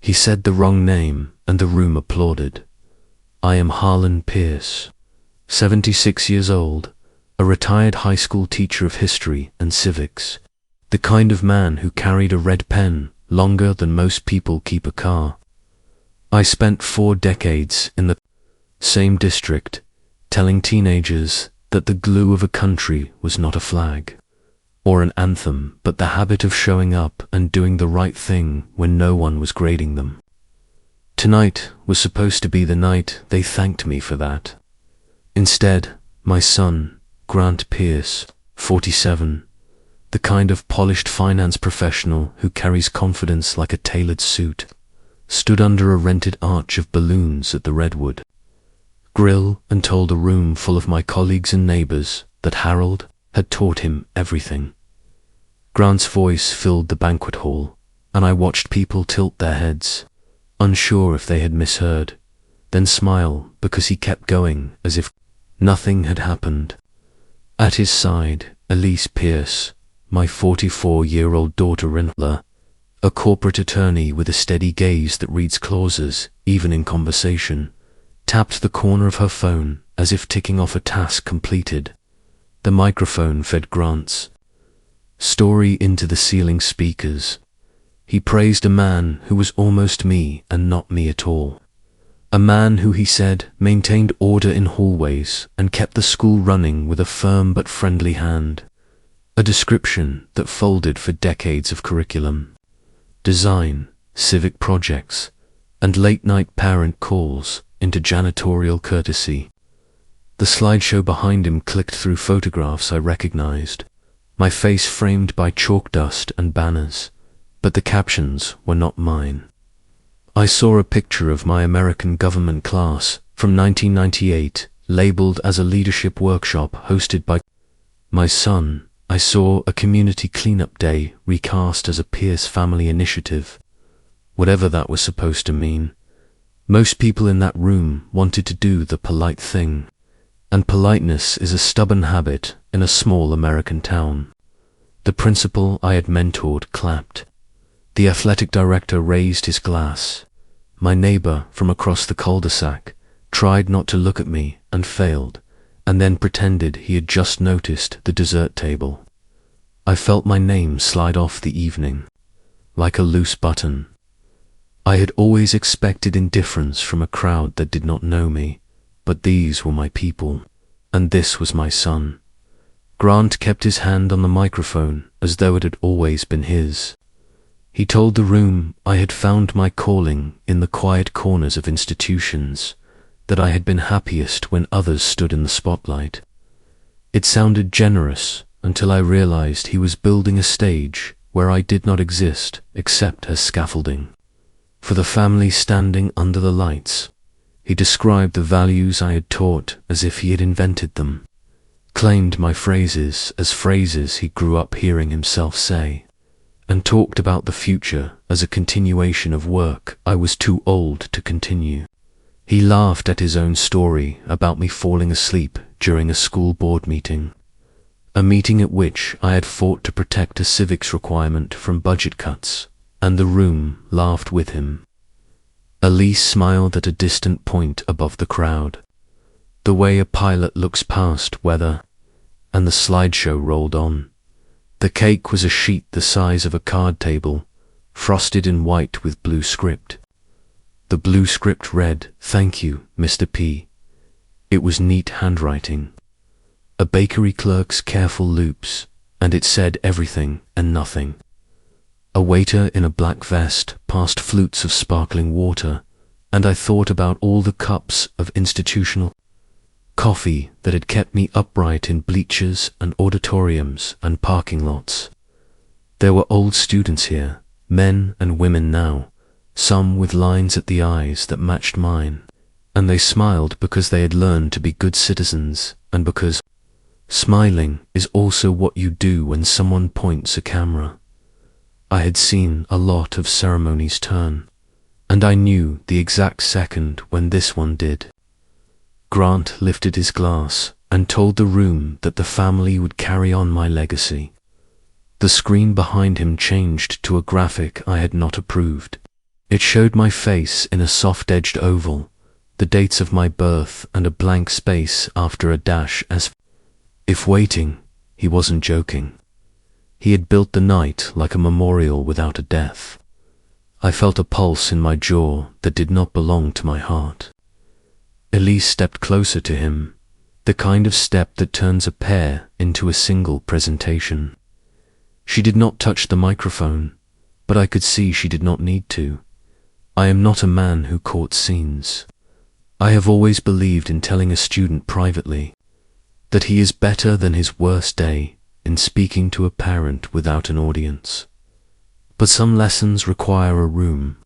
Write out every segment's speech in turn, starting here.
He said the wrong name, and the room applauded. I am Harlan Pierce, 76 years old, a retired high school teacher of history and civics, the kind of man who carried a red pen longer than most people keep a car. I spent 4 decades in the same district, telling teenagers that the glue of a country was not a flag or an anthem, but the habit of showing up and doing the right thing when no one was grading them. Tonight was supposed to be the night they thanked me for that. Instead, my son, Grant Pierce, 47, the kind of polished finance professional who carries confidence like a tailored suit, stood under a rented arch of balloons at the Redwood Grill and told a room full of my colleagues and neighbors that Harold had taught him everything. Grant's voice filled the banquet hall, and I watched people tilt their heads, unsure if they had misheard, then smile because he kept going as if nothing had happened. At his side, Elise Pierce, my 44-year-old daughter-in-law, a corporate attorney with a steady gaze that reads clauses, even in conversation, tapped the corner of her phone as if ticking off a task completed. The microphone fed Grant's story into the ceiling speakers. He praised a man who was almost me and not me at all. A man who, he said, maintained order in hallways and kept the school running with a firm but friendly hand. A description that folded for decades of curriculum, design, civic projects, and late-night parent calls into janitorial courtesy. The slideshow behind him clicked through photographs I recognized, my face framed by chalk dust and banners, but the captions were not mine. I saw a picture of my American government class from 1998, labeled as a leadership workshop hosted by my son. I saw a community cleanup day recast as a Pierce family initiative, whatever that was supposed to mean. Most people in that room wanted to do the polite thing, and politeness is a stubborn habit in a small American town. The principal I had mentored clapped. The athletic director raised his glass. My neighbor from across the cul-de-sac tried not to look at me and failed, and then pretended he had just noticed the dessert table. I felt my name slide off the evening, like a loose button. I had always expected indifference from a crowd that did not know me, but these were my people, and this was my son. Grant kept his hand on the microphone as though it had always been his. He told the room I had found my calling in the quiet corners of institutions, that I had been happiest when others stood in the spotlight. It sounded generous until I realized he was building a stage where I did not exist except as scaffolding. For the family standing under the lights, he described the values I had taught as if he had invented them, claimed my phrases as phrases he grew up hearing himself say, and talked about the future as a continuation of work I was too old to continue. He laughed at his own story about me falling asleep during a school board meeting, a meeting at which I had fought to protect a civics requirement from budget cuts, and the room laughed with him. Elise smiled at a distant point above the crowd, the way a pilot looks past weather, and the slideshow rolled on. The cake was a sheet the size of a card table, frosted in white with blue script. The blue script read, "Thank you, Mr. P." It was neat handwriting, a bakery clerk's careful loops, and it said everything and nothing. A waiter in a black vest passed flutes of sparkling water, and I thought about all the cups of institutional coffee that had kept me upright in bleachers and auditoriums and parking lots. There were old students here, men and women now, some with lines at the eyes that matched mine, and they smiled because they had learned to be good citizens, and because smiling is also what you do when someone points a camera. I had seen a lot of ceremonies turn, and I knew the exact second when this one did. Grant lifted his glass and told the room that the family would carry on my legacy. The screen behind him changed to a graphic I had not approved. It showed my face in a soft-edged oval, the dates of my birth and a blank space after a dash, as if waiting. He wasn't joking. He had built the night like a memorial without a death. I felt a pulse in my jaw that did not belong to my heart. Elise stepped closer to him, the kind of step that turns a pair into a single presentation. She did not touch the microphone, but I could see she did not need to. I am not a man who courts scenes. I have always believed in telling a student privately that he is better than his worst day in speaking to a parent without an audience. But some lessons require a room.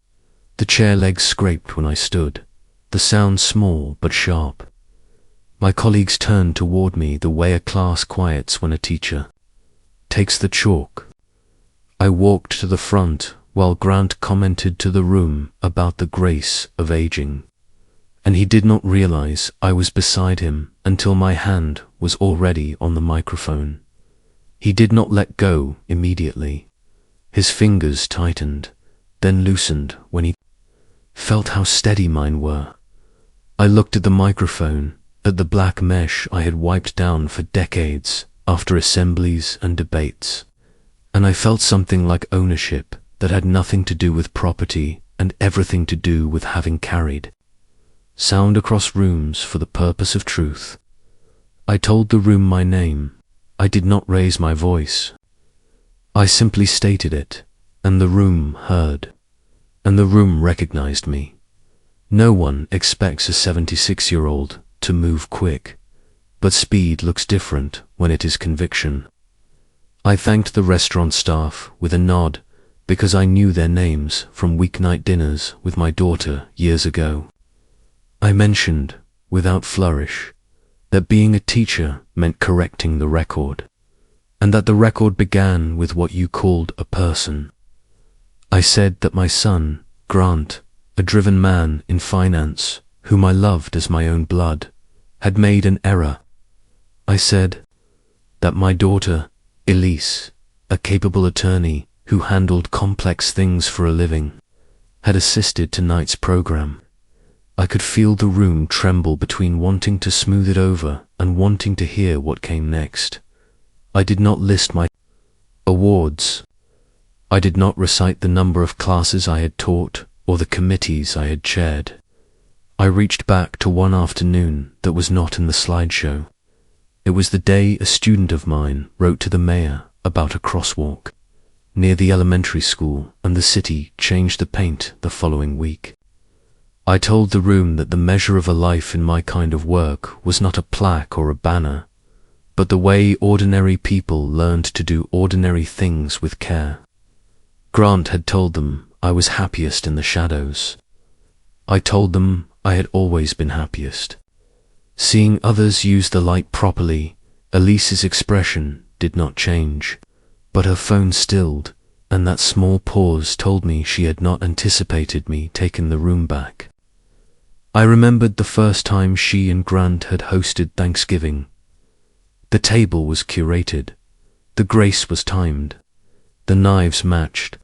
The chair legs scraped when I stood, the sound small but sharp. My colleagues turned toward me the way a class quiets when a teacher takes the chalk. I walked to the front while Grant commented to the room about the grace of aging, and he did not realize I was beside him until my hand was already on the microphone. He did not let go immediately. His fingers tightened, then loosened when he felt how steady mine were. I looked at the microphone, at the black mesh I had wiped down for decades after assemblies and debates, and I felt something like ownership that had nothing to do with property and everything to do with having carried sound across rooms for the purpose of truth. I told the room my name. I did not raise my voice. I simply stated it, and the room heard, and the room recognized me. No one expects a 76-year-old to move quick, but speed looks different when it is conviction. I thanked the restaurant staff with a nod because I knew their names from weeknight dinners with my daughter years ago. I mentioned, without flourish, that being a teacher meant correcting the record, and that the record began with what you called a person. I said that my son, Grant, a driven man in finance, whom I loved as my own blood, had made an error. I said that my daughter, Elise, a capable attorney who handled complex things for a living, had assisted tonight's program. I could feel the room tremble between wanting to smooth it over and wanting to hear what came next. I did not list my awards. I did not recite the number of classes I had taught or the committees I had chaired. I reached back to one afternoon that was not in the slideshow. It was the day a student of mine wrote to the mayor about a crosswalk near the elementary school, and the city changed the paint the following week. I told the room that the measure of a life in my kind of work was not a plaque or a banner, but the way ordinary people learned to do ordinary things with care. Grant had told them I was happiest in the shadows. I told them I had always been happiest. Seeing others use the light properly, Elise's expression did not change, but her phone stilled, and that small pause told me she had not anticipated me taking the room back. I remembered the first time she and Grant had hosted Thanksgiving. The table was curated. The grace was timed. The knives matched.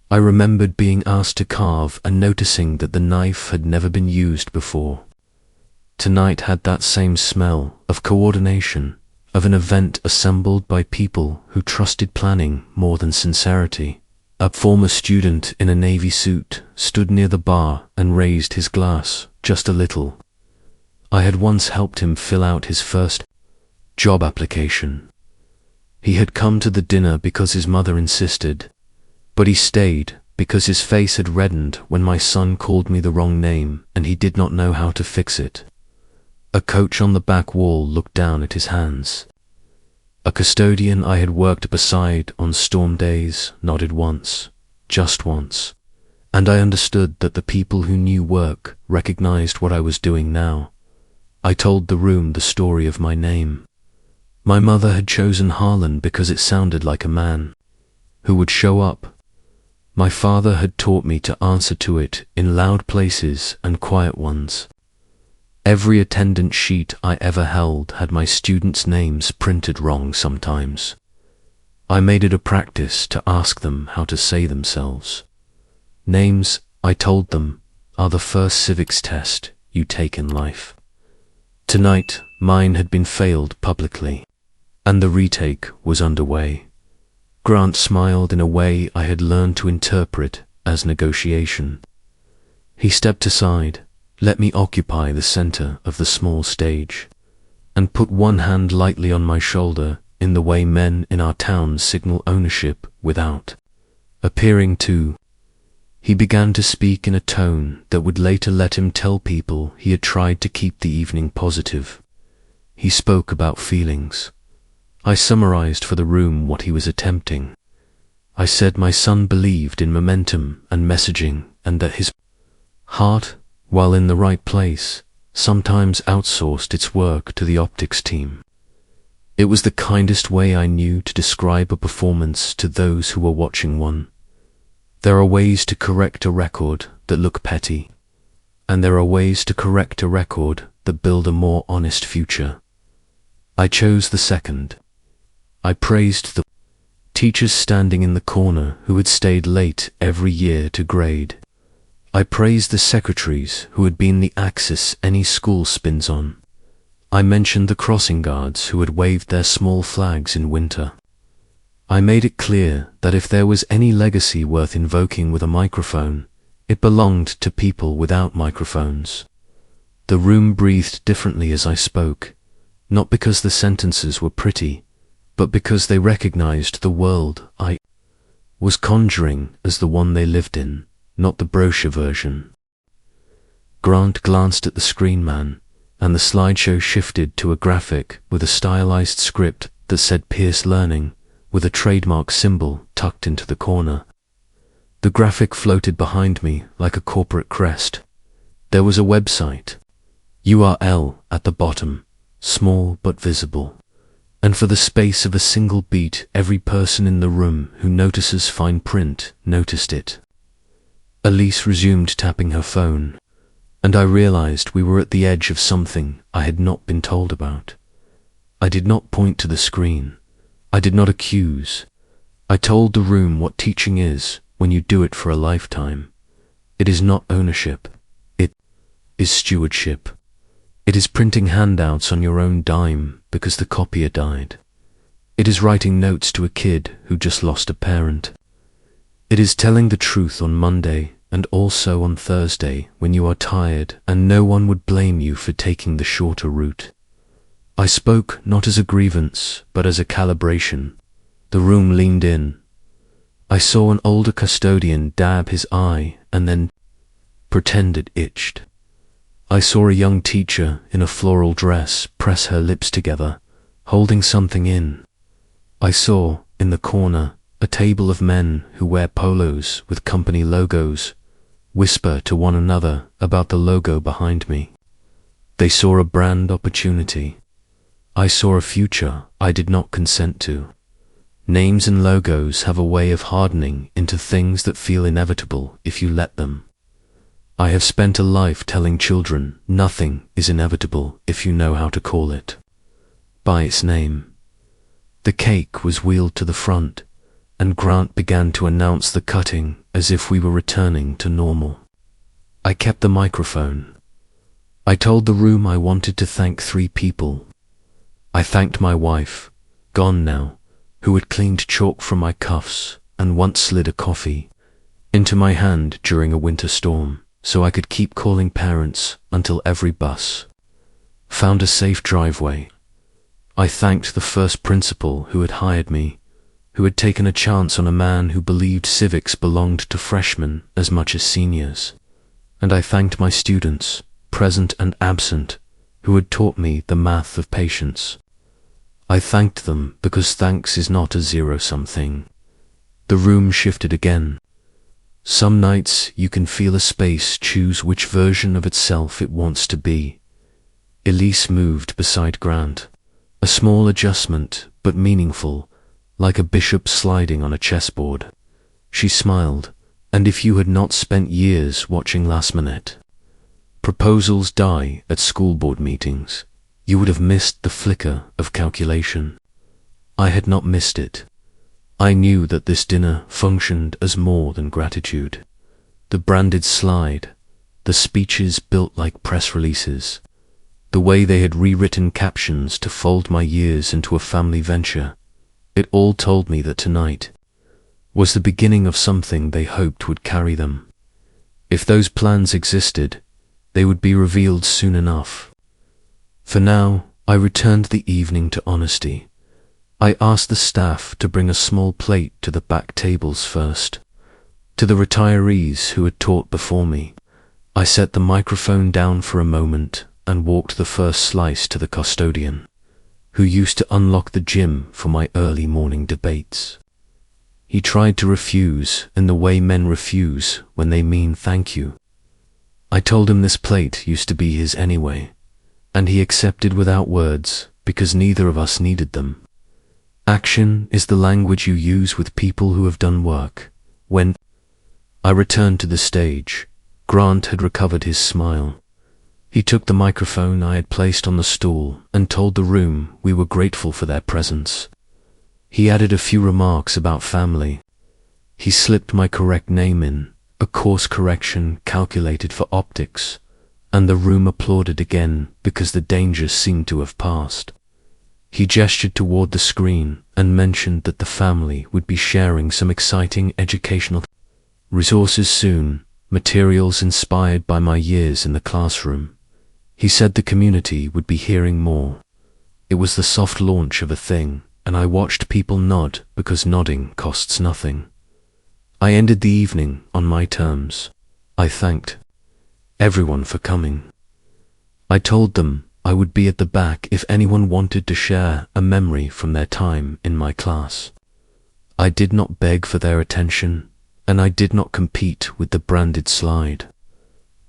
I remembered being asked to carve and noticing that the knife had never been used before. Tonight had that same smell of coordination, of an event assembled by people who trusted planning more than sincerity. A former student in a navy suit stood near the bar and raised his glass just a little. I had once helped him fill out his first job application. He had come to the dinner because his mother insisted, but he stayed because his face had reddened when my son called me the wrong name and he did not know how to fix it. A coach on the back wall looked down at his hands. A custodian I had worked beside on storm days nodded once, just once, and I understood that the people who knew work recognized what I was doing now. I told the room the story of my name. My mother had chosen Harlan because it sounded like a man who would show up. My father had taught me to answer to it in loud places and quiet ones. Every attendance sheet I ever held had my students' names printed wrong sometimes. I made it a practice to ask them how to say themselves. Names I told them, are the first civics test you take in life. Tonight, mine had been failed publicly, and the retake was underway. Grant smiled in a way I had learned to interpret as negotiation. He stepped aside, let me occupy the center of the small stage, and put one hand lightly on my shoulder in the way men in our town signal ownership without appearing to. He began to speak in a tone that would later let him tell people he had tried to keep the evening positive. He spoke about feelings. I summarized for the room what he was attempting. I said my son believed in momentum and messaging, and that his heart, while in the right place, sometimes outsourced its work to the optics team. It was the kindest way I knew to describe a performance to those who were watching one. There are ways to correct a record that look petty, and there are ways to correct a record that build a more honest future. I chose the second. I praised the teachers standing in the corner who had stayed late every year to grade. I praised the secretaries who had been the axis any school spins on. I mentioned the crossing guards who had waved their small flags in winter. I made it clear that if there was any legacy worth invoking with a microphone, it belonged to people without microphones. The room breathed differently as I spoke, not because the sentences were pretty, but because they recognized the world I was conjuring as the one they lived in, not the brochure version. Grant glanced at the screen man, and the slideshow shifted to a graphic with a stylized script that said Pierce Learning, with a trademark symbol tucked into the corner. The graphic floated behind me like a corporate crest. There was a website, URL at the bottom, small but visible. And for the space of a single beat, every person in the room who notices fine print noticed it. Elise resumed tapping her phone, and I realized we were at the edge of something I had not been told about. I did not point to the screen. I did not accuse. I told the room what teaching is when you do it for a lifetime. It is not ownership. It is stewardship. It is printing handouts on your own dime because the copier died. It is writing notes to a kid who just lost a parent. It is telling the truth on Monday and also on Thursday when you are tired and no one would blame you for taking the shorter route. I spoke not as a grievance, but as a calibration. The room leaned in. I saw an older custodian dab his eye and then pretend it itched. I saw a young teacher in a floral dress press her lips together, holding something in. I saw, in the corner, a table of men who wear polos with company logos whisper to one another about the logo behind me. They saw a brand opportunity. I saw a future I did not consent to. Names and logos have a way of hardening into things that feel inevitable if you let them. I have spent a life telling children nothing is inevitable if you know how to call it by its name. The cake was wheeled to the front, and Grant began to announce the cutting as if we were returning to normal. I kept the microphone. I told the room I wanted to thank 3 people. I thanked my wife, gone now, who had cleaned chalk from my cuffs and once slid a coffee into my hand during a winter storm, so I could keep calling parents until every bus found a safe driveway. I thanked the first principal who had hired me, who had taken a chance on a man who believed civics belonged to freshmen as much as seniors. And I thanked my students, present and absent, who had taught me the math of patience. I thanked them because thanks is not a zero-sum thing. The room shifted again. Some nights you can feel a space choose which version of itself it wants to be. Elise moved beside Grant, a small adjustment but meaningful, like a bishop sliding on a chessboard. She smiled, and if you had not spent years watching Last Minute proposals die at school board meetings, you would have missed the flicker of calculation. I had not missed it. I knew that this dinner functioned as more than gratitude. The branded slide, the speeches built like press releases, the way they had rewritten captions to fold my years into a family venture, it all told me that tonight was the beginning of something they hoped would carry them. If those plans existed, they would be revealed soon enough. For now, I returned the evening to honesty. I asked the staff to bring a small plate to the back tables first. To the retirees who had taught before me, I set the microphone down for a moment and walked the first slice to the custodian, who used to unlock the gym for my early morning debates. He tried to refuse in the way men refuse when they mean thank you. I told him this plate used to be his anyway, and he accepted without words because neither of us needed them. Action is the language you use with people who have done work. When I returned to the stage, Grant had recovered his smile. He took the microphone I had placed on the stool and told the room we were grateful for their presence. He added a few remarks about family. He slipped my correct name in, a course correction calculated for optics, and the room applauded again because the danger seemed to have passed. He gestured toward the screen and mentioned that the family would be sharing some exciting educational resources soon, materials inspired by my years in the classroom. He said the community would be hearing more. It was the soft launch of a thing, and I watched people nod because nodding costs nothing. I ended the evening on my terms. I thanked everyone for coming. I told them I would be at the back if anyone wanted to share a memory from their time in my class. I did not beg for their attention, and I did not compete with the branded slide.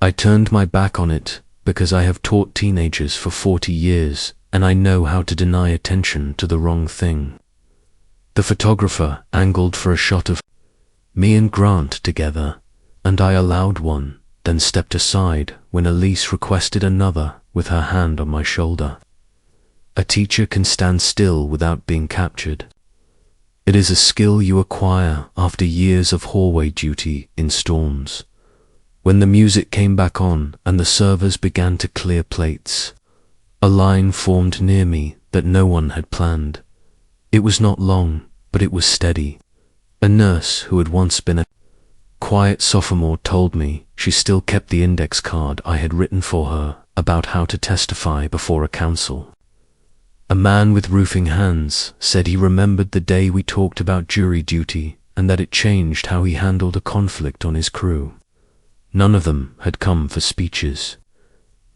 I turned my back on it because I have taught teenagers for 40 years and I know how to deny attention to the wrong thing. The photographer angled for a shot of me and Grant together, and I allowed one, then stepped aside when Elise requested another with her hand on my shoulder. A teacher can stand still without being captured. It is a skill you acquire after years of hallway duty in storms. When the music came back on and the servers began to clear plates, a line formed near me that no one had planned. It was not long, but it was steady. A nurse who had once been a quiet sophomore told me she still kept the index card I had written for her about how to testify before a council. A man with roofing hands said he remembered the day we talked about jury duty and that it changed how he handled a conflict on his crew. None of them had come for speeches.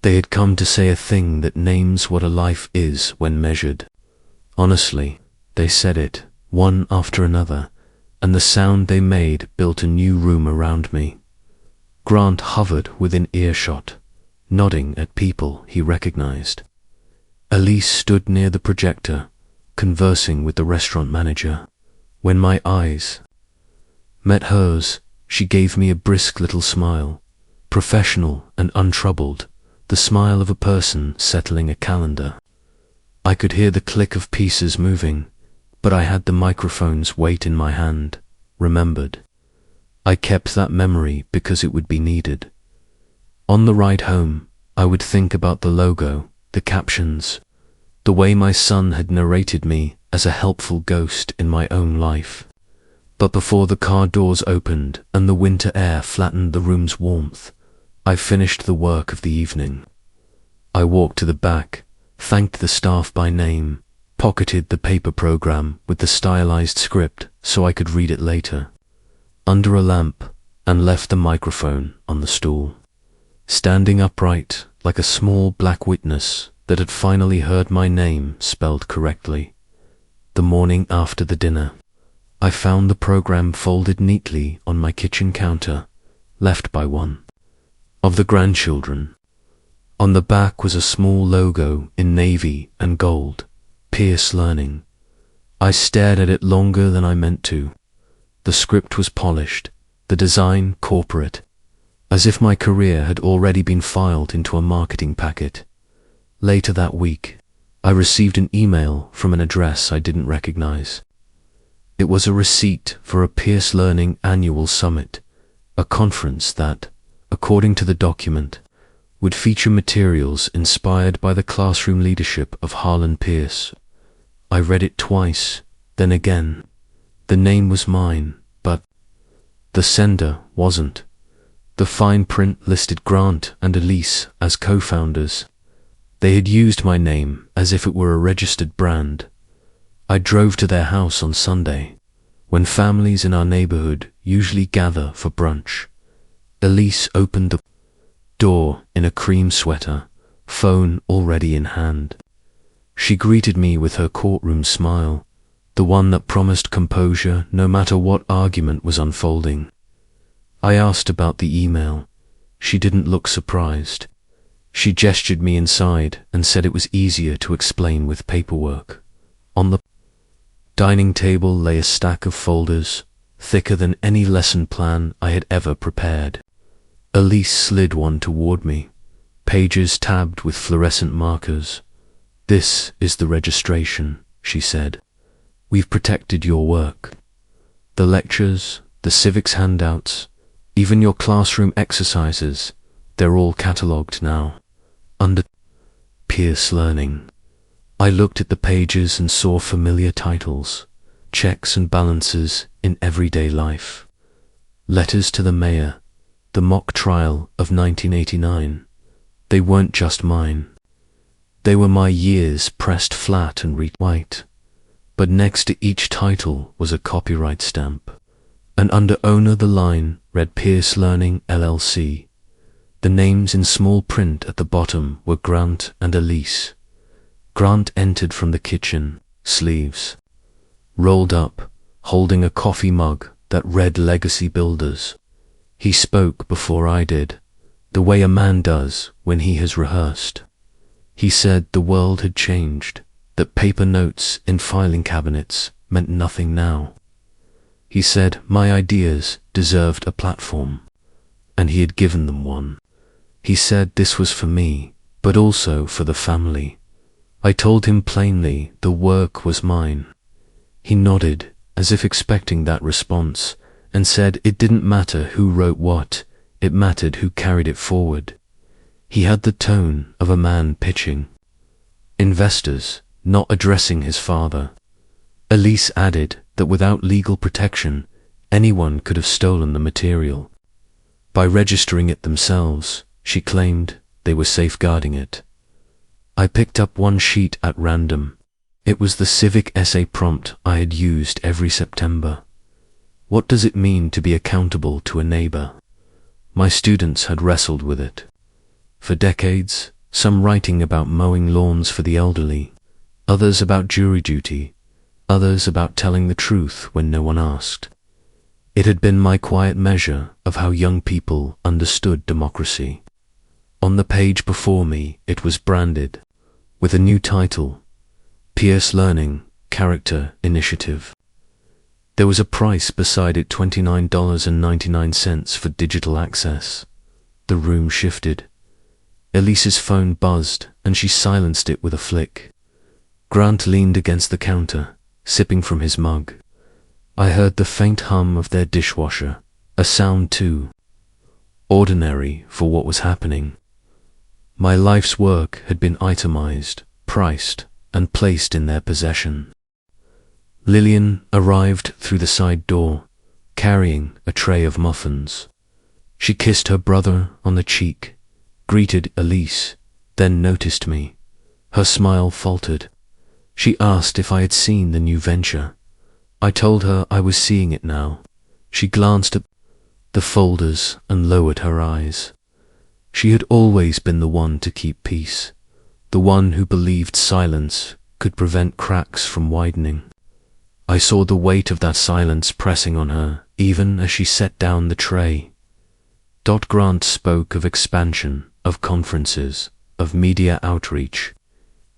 They had come to say a thing that names what a life is when measured. Honestly, they said it, one after another, and the sound they made built a new room around me. Grant hovered within earshot, nodding at people he recognized. Elise stood near the projector, conversing with the restaurant manager. When my eyes met hers, she gave me a brisk little smile, professional and untroubled, the smile of a person settling a calendar. I could hear the click of pieces moving, but I had the microphone's weight in my hand, remembered. I kept that memory because it would be needed. On the ride home, I would think about the logo, the captions, the way my son had narrated me as a helpful ghost in my own life. But before the car doors opened and the winter air flattened the room's warmth, I finished the work of the evening. I walked to the back, thanked the staff by name, pocketed the paper program with the stylized script so I could read it later, under a lamp, and left the microphone on the stool. Standing upright like a small black witness that had finally heard my name spelled correctly. The morning after the dinner, I found the program folded neatly on my kitchen counter, left by one of the grandchildren. On the back was a small logo in navy and gold, Pierce Learning. I stared at it longer than I meant to. The script was polished, the design corporate, as if my career had already been filed into a marketing packet. Later that week, I received an email from an address I didn't recognize. It was a receipt for a Pierce Learning annual summit, a conference that, according to the document, would feature materials inspired by the classroom leadership of Harlan Pierce. I read it twice, then again. The name was mine, but the sender wasn't. The fine print listed Grant and Elise as co-founders. They had used my name as if it were a registered brand. I drove to their house on Sunday, when families in our neighborhood usually gather for brunch. Elise opened the door in a cream sweater, phone already in hand. She greeted me with her courtroom smile, the one that promised composure no matter what argument was unfolding. I asked about the email. She didn't look surprised. She gestured me inside and said it was easier to explain with paperwork. On the dining table lay a stack of folders, thicker than any lesson plan I had ever prepared. Elise slid one toward me, pages tabbed with fluorescent markers. "This is the registration," she said. "We've protected your work. The lectures, the civics handouts, even your classroom exercises, they're all catalogued now. Under Pierce Learning." I looked at the pages and saw familiar titles, checks and balances in everyday life. Letters to the mayor, the mock trial of 1989. They weren't just mine. They were my years pressed flat and white. But next to each title was a copyright stamp, and under owner the line read Pierce Learning LLC. The names in small print at the bottom were Grant and Elise. Grant entered from the kitchen, sleeves rolled up, holding a coffee mug that read Legacy Builders. He spoke before I did, the way a man does when he has rehearsed. He said the world had changed, that paper notes in filing cabinets meant nothing now. He said my ideas deserved a platform, and he had given them one. He said this was for me, but also for the family. I told him plainly the work was mine. He nodded, as if expecting that response, and said it didn't matter who wrote what, it mattered who carried it forward. He had the tone of a man pitching investors, not addressing his father. Elise added that without legal protection, anyone could have stolen the material. By registering it themselves, she claimed they were safeguarding it. I picked up one sheet at random. It was the civic essay prompt I had used every September. What does it mean to be accountable to a neighbor? My students had wrestled with it. For decades, some writing about mowing lawns for the elderly, others about jury duty, others about telling the truth when no one asked. It had been my quiet measure of how young people understood democracy. On the page before me, it was branded with a new title, Pierce Learning Character Initiative. There was a price beside it, $29.99 for digital access. The room shifted. Elise's phone buzzed, and she silenced it with a flick. Grant leaned against the counter, sipping from his mug. I heard the faint hum of their dishwasher, a sound too ordinary for what was happening. My life's work had been itemized, priced, and placed in their possession. Lillian arrived through the side door, carrying a tray of muffins. She kissed her brother on the cheek, greeted Elise, then noticed me. Her smile faltered. She asked if I had seen the new venture. I told her I was seeing it now. She glanced at the folders and lowered her eyes. She had always been the one to keep peace, the one who believed silence could prevent cracks from widening. I saw the weight of that silence pressing on her, even as she set down the tray. Grant spoke of expansion, of conferences, of media outreach.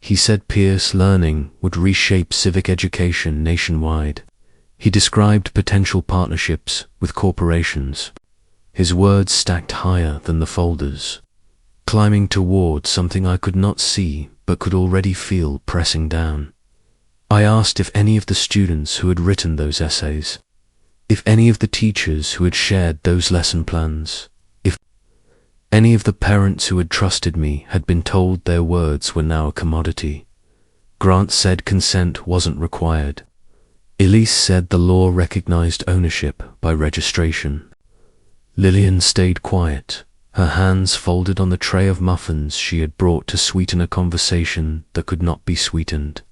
He said Pierce Learning would reshape civic education nationwide. He described potential partnerships with corporations. His words stacked higher than the folders, climbing toward something I could not see but could already feel pressing down. I asked if any of the students who had written those essays If any of the teachers who had shared those lesson plans, if any of the parents who had trusted me had been told their words were now a commodity. Grant said consent wasn't required. Elise said the law recognized ownership by registration. Lillian stayed quiet, her hands folded on the tray of muffins she had brought to sweeten a conversation that could not be sweetened.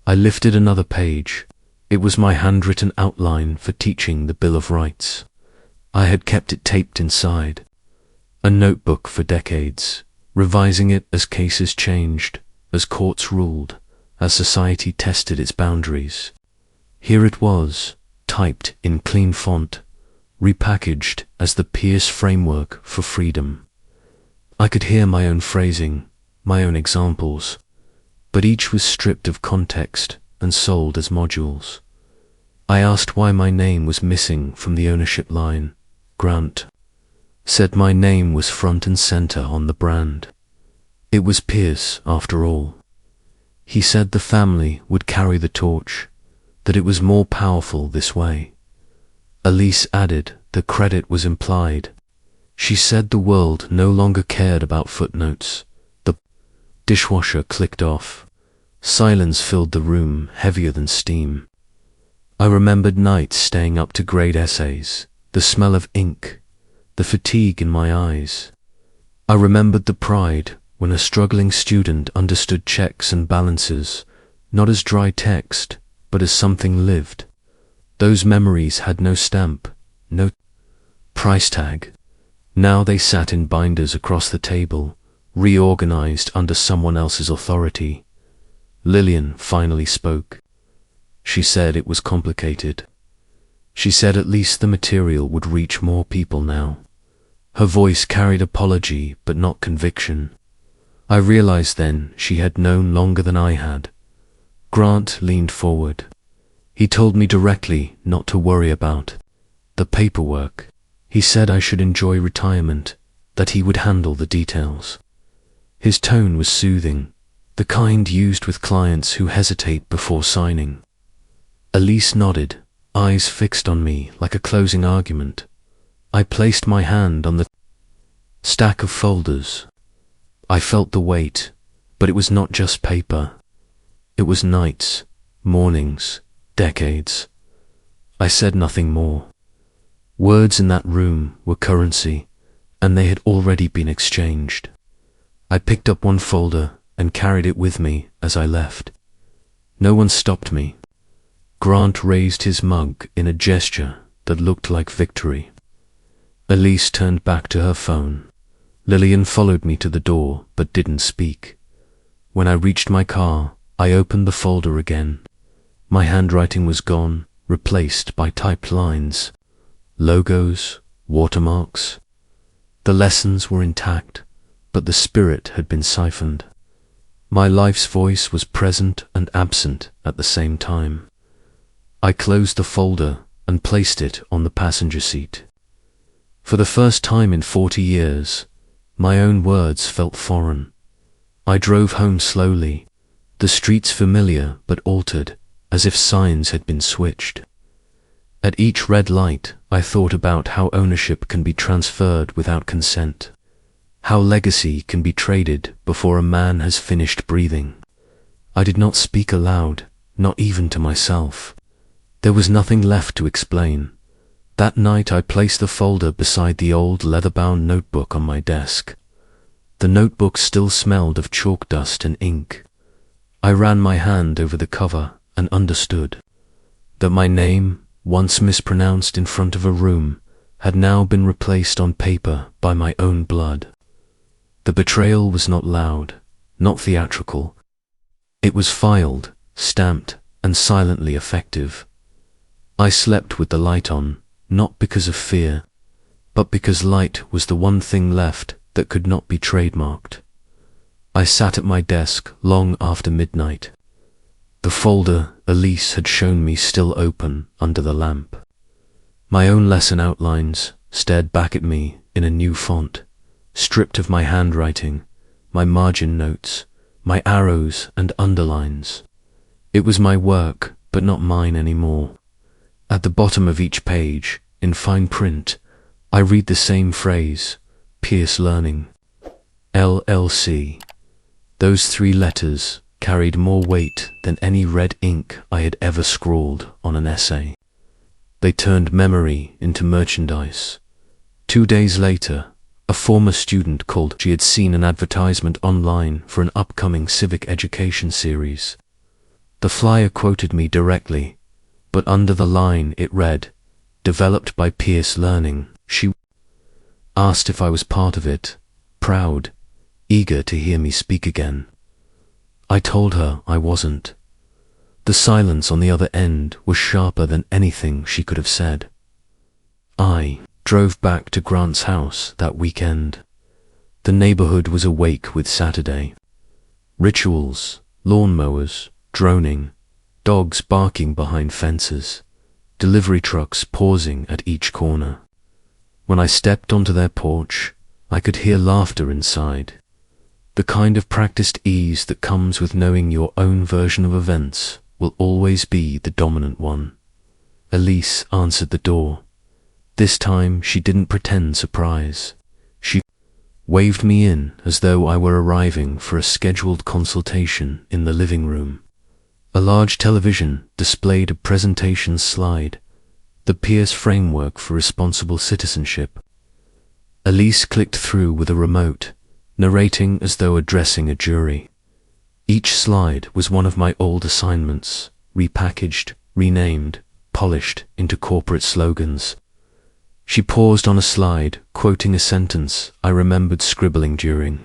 I lifted another page. It was my handwritten outline for teaching the Bill of Rights. I had kept it taped inside. A notebook for decades, revising it as cases changed, as courts ruled, as society tested its boundaries. Here it was, typed in clean font, repackaged as the Pierce framework for freedom. I could hear my own phrasing, my own examples, but each was stripped of context and sold as modules. I asked why my name was missing from the ownership line. Grant said my name was front and center on the brand. It was Pierce, after all. He said the family would carry the torch, that it was more powerful this way. Elise added the credit was implied. She said the world no longer cared about footnotes. The dishwasher clicked off. Silence filled the room, heavier than steam. I remembered nights staying up to grade essays, the smell of ink, the fatigue in my eyes. I remembered the pride when a struggling student understood checks and balances, not as dry text, but as something lived. Those memories had no stamp, no price tag. Now they sat in binders across the table, reorganized under someone else's authority. Lillian finally spoke. She said it was complicated. She said at least the material would reach more people now. Her voice carried apology but not conviction. I realized then she had known longer than I had. Grant leaned forward. He told me directly not to worry about the paperwork. He said I should enjoy retirement, that he would handle the details. His tone was soothing, the kind used with clients who hesitate before signing. Elise nodded, eyes fixed on me like a closing argument. I placed my hand on the stack of folders. I felt the weight, but it was not just paper. It was nights, mornings, decades. I said nothing more. Words in that room were currency, and they had already been exchanged. I picked up one folder and carried it with me as I left. No one stopped me. Grant raised his mug in a gesture that looked like victory. Elise turned back to her phone. Lillian followed me to the door but didn't speak. When I reached my car, I opened the folder again. My handwriting was gone, replaced by typed lines, logos, watermarks. The lessons were intact, but the spirit had been siphoned. My life's voice was present and absent at the same time. I closed the folder and placed it on the passenger seat. For the first time in 40 years, my own words felt foreign. I drove home slowly, the streets familiar but altered, as if signs had been switched. At each red light, I thought about how ownership can be transferred without consent, how legacy can be traded before a man has finished breathing. I did not speak aloud, not even to myself. There was nothing left to explain. That night I placed the folder beside the old leather-bound notebook on my desk. The notebook still smelled of chalk dust and ink. I ran my hand over the cover and understood that my name, once mispronounced in front of a room, had now been replaced on paper by my own blood. The betrayal was not loud, not theatrical. It was filed, stamped, and silently effective. I slept with the light on, not because of fear, but because light was the one thing left that could not be trademarked. I sat at my desk long after midnight. The folder Elise had shown me still open under the lamp. My own lesson outlines stared back at me in a new font, stripped of my handwriting, my margin notes, my arrows and underlines. It was my work, but not mine anymore. At the bottom of each page, in fine print, I read the same phrase, Pierce Learning, LLC. Those 3 letters carried more weight than any red ink I had ever scrawled on an essay. They turned memory into merchandise. 2 days later, a former student called. She had seen an advertisement online for an upcoming civic education series. The flyer quoted me directly, but under the line it read, "Developed by Pierce Learning." She asked if I was part of it, proud, eager to hear me speak again. I told her I wasn't. The silence on the other end was sharper than anything she could have said. I drove back to Grant's house that weekend. The neighborhood was awake with Saturday. Rituals, lawnmowers, droning, dogs barking behind fences, delivery trucks pausing at each corner. When I stepped onto their porch, I could hear laughter inside. The kind of practiced ease that comes with knowing your own version of events will always be the dominant one. Elise answered the door. This time she didn't pretend surprise. She waved me in as though I were arriving for a scheduled consultation in the living room. A large television displayed a presentation slide, the Pierce Framework for Responsible Citizenship. Elise clicked through with a remote, narrating as though addressing a jury. Each slide was one of my old assignments, repackaged, renamed, polished into corporate slogans. She paused on a slide, quoting a sentence I remembered scribbling during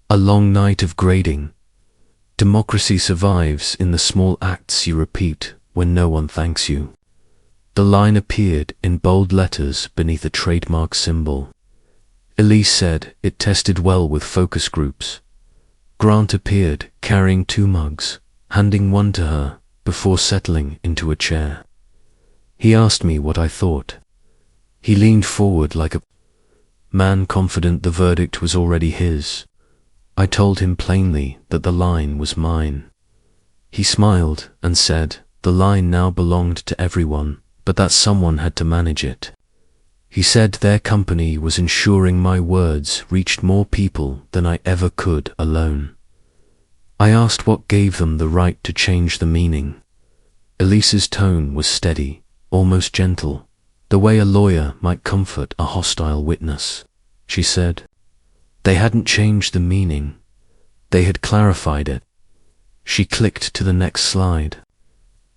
a long night of grading. Democracy survives in the small acts you repeat when no one thanks you. The line appeared in bold letters beneath a trademark symbol. Elise said it tested well with focus groups. Grant appeared, carrying 2 mugs, handing one to her before settling into a chair. He asked me what I thought. He leaned forward like a man confident the verdict was already his. I told him plainly that the line was mine. He smiled and said the line now belonged to everyone, but that someone had to manage it. He said their company was ensuring my words reached more people than I ever could alone. I asked what gave them the right to change the meaning. Elise's tone was steady, almost gentle, the way a lawyer might comfort a hostile witness. She said, they hadn't changed the meaning. They had clarified it. She clicked to the next slide.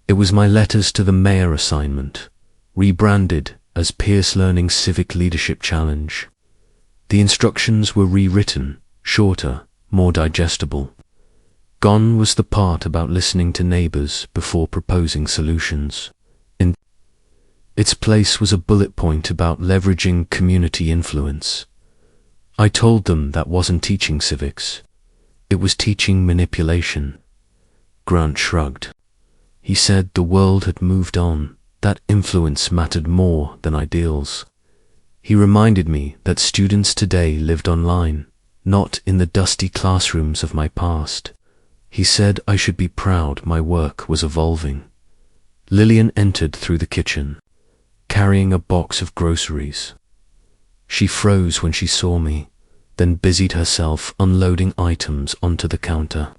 It was my letters to the mayor assignment, rebranded as Pierce Learning Civic Leadership Challenge. The instructions were rewritten, shorter, more digestible. Gone was the part about listening to neighbors before proposing solutions. In its place was a bullet point about leveraging community influence. I told them that wasn't teaching civics. It was teaching manipulation. Grant shrugged. He said the world had moved on, that influence mattered more than ideals. He reminded me that students today lived online, not in the dusty classrooms of my past. He said I should be proud my work was evolving. Lillian entered through the kitchen, carrying a box of groceries. She froze when she saw me, then busied herself unloading items onto the counter.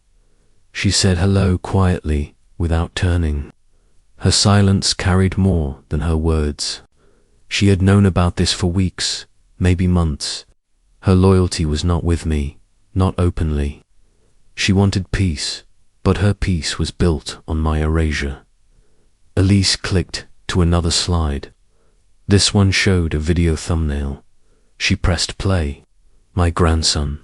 She said hello quietly, without turning. Her silence carried more than her words. She had known about this for weeks, maybe months. Her loyalty was not with me, not openly. She wanted peace, but her peace was built on my erasure. Elise clicked to another slide. This one showed a video thumbnail. She pressed play. My grandson.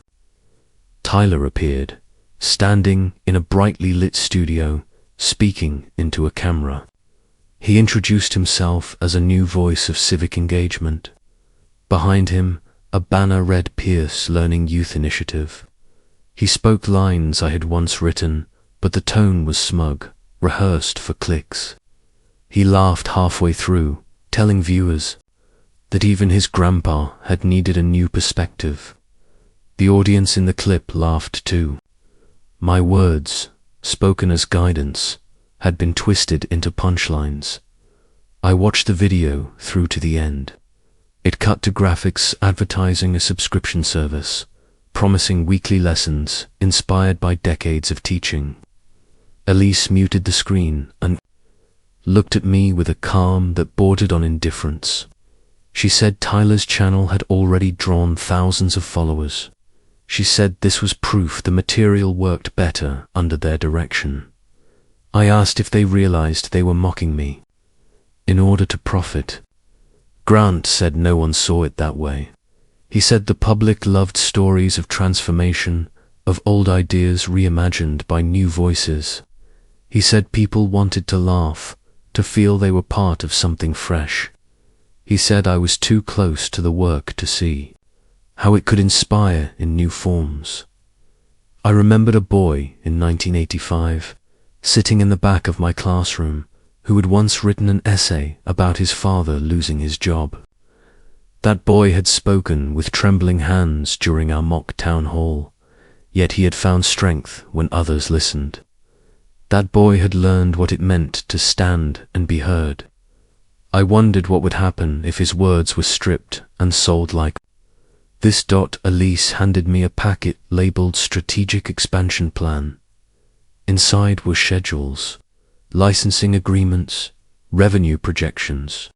Tyler appeared, standing in a brightly lit studio, speaking into a camera. He introduced himself as a new voice of civic engagement. Behind him, a banner read Pierce Learning Youth Initiative. He spoke lines I had once written, but the tone was smug, rehearsed for clicks. He laughed halfway through, telling viewers that even his grandpa had needed a new perspective. The audience in the clip laughed too. My words, spoken as guidance, had been twisted into punchlines. I watched the video through to the end. It cut to graphics advertising a subscription service, promising weekly lessons inspired by decades of teaching. Elise muted the screen and looked at me with a calm that bordered on indifference. She said Tyler's channel had already drawn thousands of followers. She said this was proof the material worked better under their direction. I asked if they realized they were mocking me in order to profit. Grant said no one saw it that way. He said the public loved stories of transformation, of old ideas reimagined by new voices. He said people wanted to laugh, to feel they were part of something fresh. He said I was too close to the work to see how it could inspire in new forms. I remembered a boy in 1985, sitting in the back of my classroom, who had once written an essay about his father losing his job. That boy had spoken with trembling hands during our mock town hall, yet he had found strength when others listened. That boy had learned what it meant to stand and be heard. I wondered what would happen if his words were stripped and sold like this. Elise handed me a packet labeled Strategic Expansion Plan. Inside were schedules, licensing agreements, revenue projections.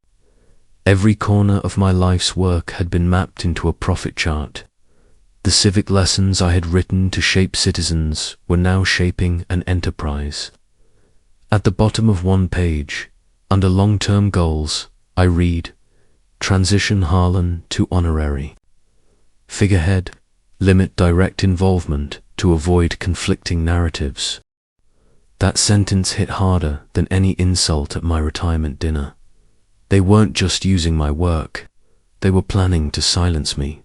Every corner of my life's work had been mapped into a profit chart. The civic lessons I had written to shape citizens were now shaping an enterprise. At the bottom of one page, under long-term goals, I read, transition Harlan to honorary. Figurehead, limit direct involvement to avoid conflicting narratives. That sentence hit harder than any insult at my retirement dinner. They weren't just using my work, they were planning to silence me.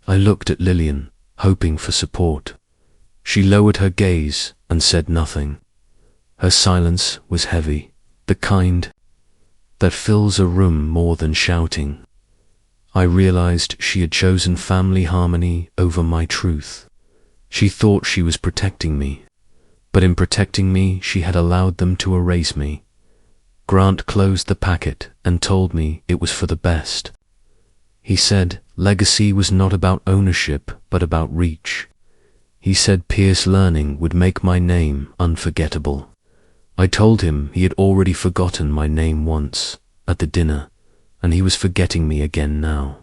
I looked at Lillian, hoping for support. She lowered her gaze and said nothing. Her silence was heavy, the kind that fills a room more than shouting. I realized she had chosen family harmony over my truth. She thought she was protecting me, but in protecting me, she had allowed them to erase me. Grant closed the packet and told me it was for the best. He said legacy was not about ownership, but about reach. He said Pierce learning would make my name unforgettable. I told him he had already forgotten my name once, at the dinner, and he was forgetting me again now.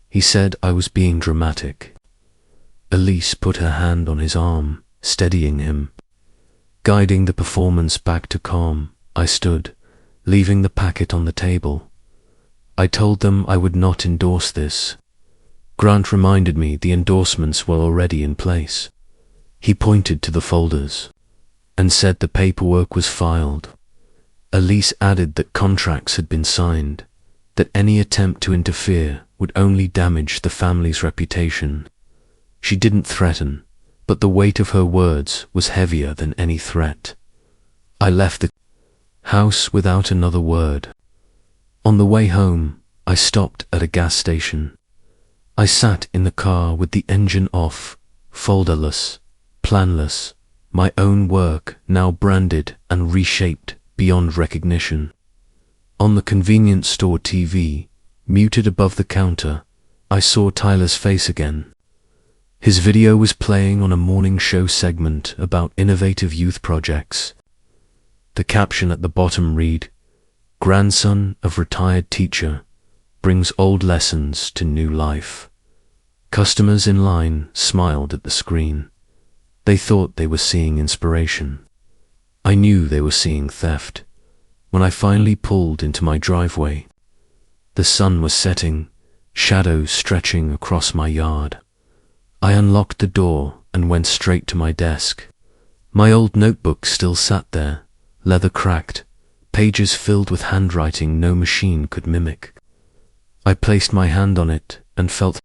He said I was being dramatic. Elise put her hand on his arm, steadying him. Guiding the performance back to calm, I stood, leaving the packet on the table. I told them I would not endorse this. Grant reminded me the endorsements were already in place. He pointed to the folders and said the paperwork was filed. Elise added that contracts had been signed, that any attempt to interfere would only damage the family's reputation. She didn't threaten, but the weight of her words was heavier than any threat. I left the house without another word. On the way home, I stopped at a gas station. I sat in the car with the engine off, folderless, planless, my own work now branded and reshaped beyond recognition. On the convenience store TV, muted above the counter, I saw Tyler's face again. His video was playing on a morning show segment about innovative youth projects. The caption at the bottom read, "Grandson of retired teacher brings old lessons to new life." Customers in line smiled at the screen. They thought they were seeing inspiration. I knew they were seeing theft. When I finally pulled into my driveway, the sun was setting, shadows stretching across my yard. I unlocked the door and went straight to my desk. My old notebook still sat there, leather cracked, pages filled with handwriting no machine could mimic. I placed my hand on it and felt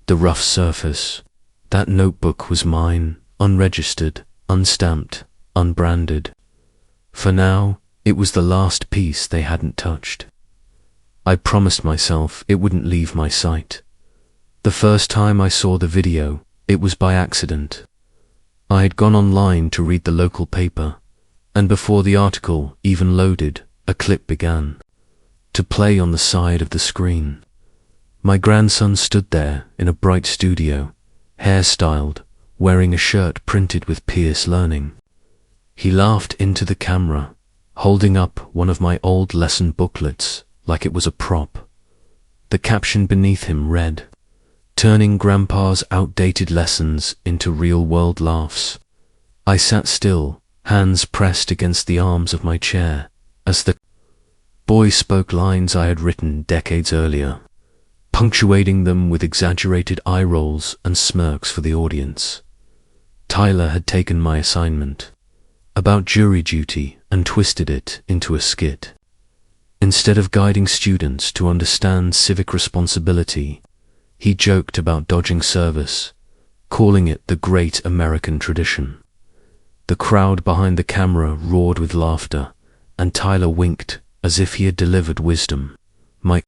the rough surface. That notebook was mine, unregistered, unstamped, unbranded. For now, it was the last piece they hadn't touched. I promised myself it wouldn't leave my sight. The first time I saw the video, it was by accident. I had gone online to read the local paper, and before the article even loaded, a clip began. to play on the side of the screen. My grandson stood there in a bright studio, hairstyled, wearing a shirt printed with Pierce Learning. He laughed into the camera, holding up one of my old lesson booklets like it was a prop. The caption beneath him read, "Turning Grandpa's outdated lessons into real-world laughs." I sat still, hands pressed against the arms of my chair, as the boy spoke lines I had written decades earlier, punctuating them with exaggerated eye rolls and smirks for the audience. Tyler had taken my assignment about jury duty and twisted it into a skit. Instead of guiding students to understand civic responsibility, he joked about dodging service, calling it the great American tradition. The crowd behind the camera roared with laughter, and Tyler winked as if he had delivered wisdom. My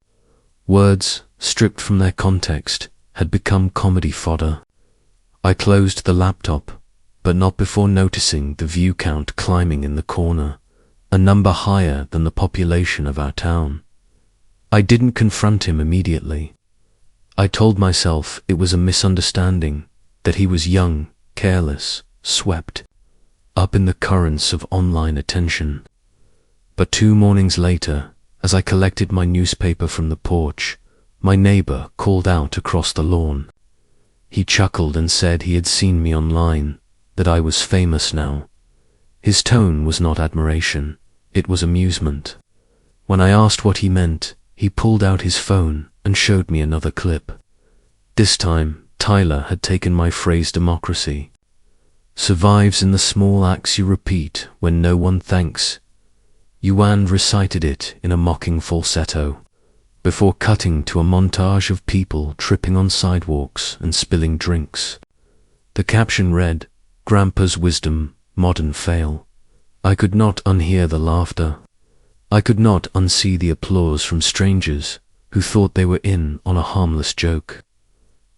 words, stripped from their context, had become comedy fodder. I closed the laptop, but not before noticing the view count climbing in the corner, a number higher than the population of our town. I didn't confront him immediately. I told myself it was a misunderstanding, that he was young, careless, swept up in the currents of online attention. But 2 mornings later, as I collected my newspaper from the porch, my neighbor called out across the lawn. He chuckled and said he had seen me online, that I was famous now. His tone was not admiration, it was amusement. When I asked what he meant, he pulled out his phone and showed me another clip. This time, Tyler had taken my phrase democracy. Survives in the small acts you repeat when no one thanks you, and recited it in a mocking falsetto, before cutting to a montage of people tripping on sidewalks and spilling drinks. The caption read, "Grandpa's wisdom, modern fail." I could not unhear the laughter. I could not unsee the applause from strangers who thought they were in on a harmless joke.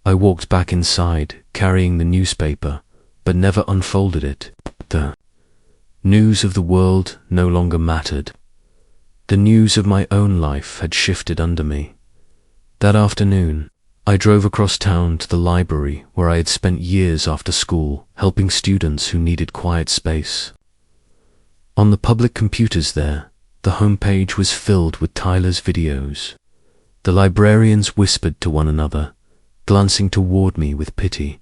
I walked back inside, carrying the newspaper, but never unfolded it. The news of the world no longer mattered. The news of my own life had shifted under me. That afternoon, I drove across town to the library where I had spent years after school helping students who needed quiet space. On the public computers there, the homepage was filled with Tyler's videos. The librarians whispered to one another, glancing toward me with pity.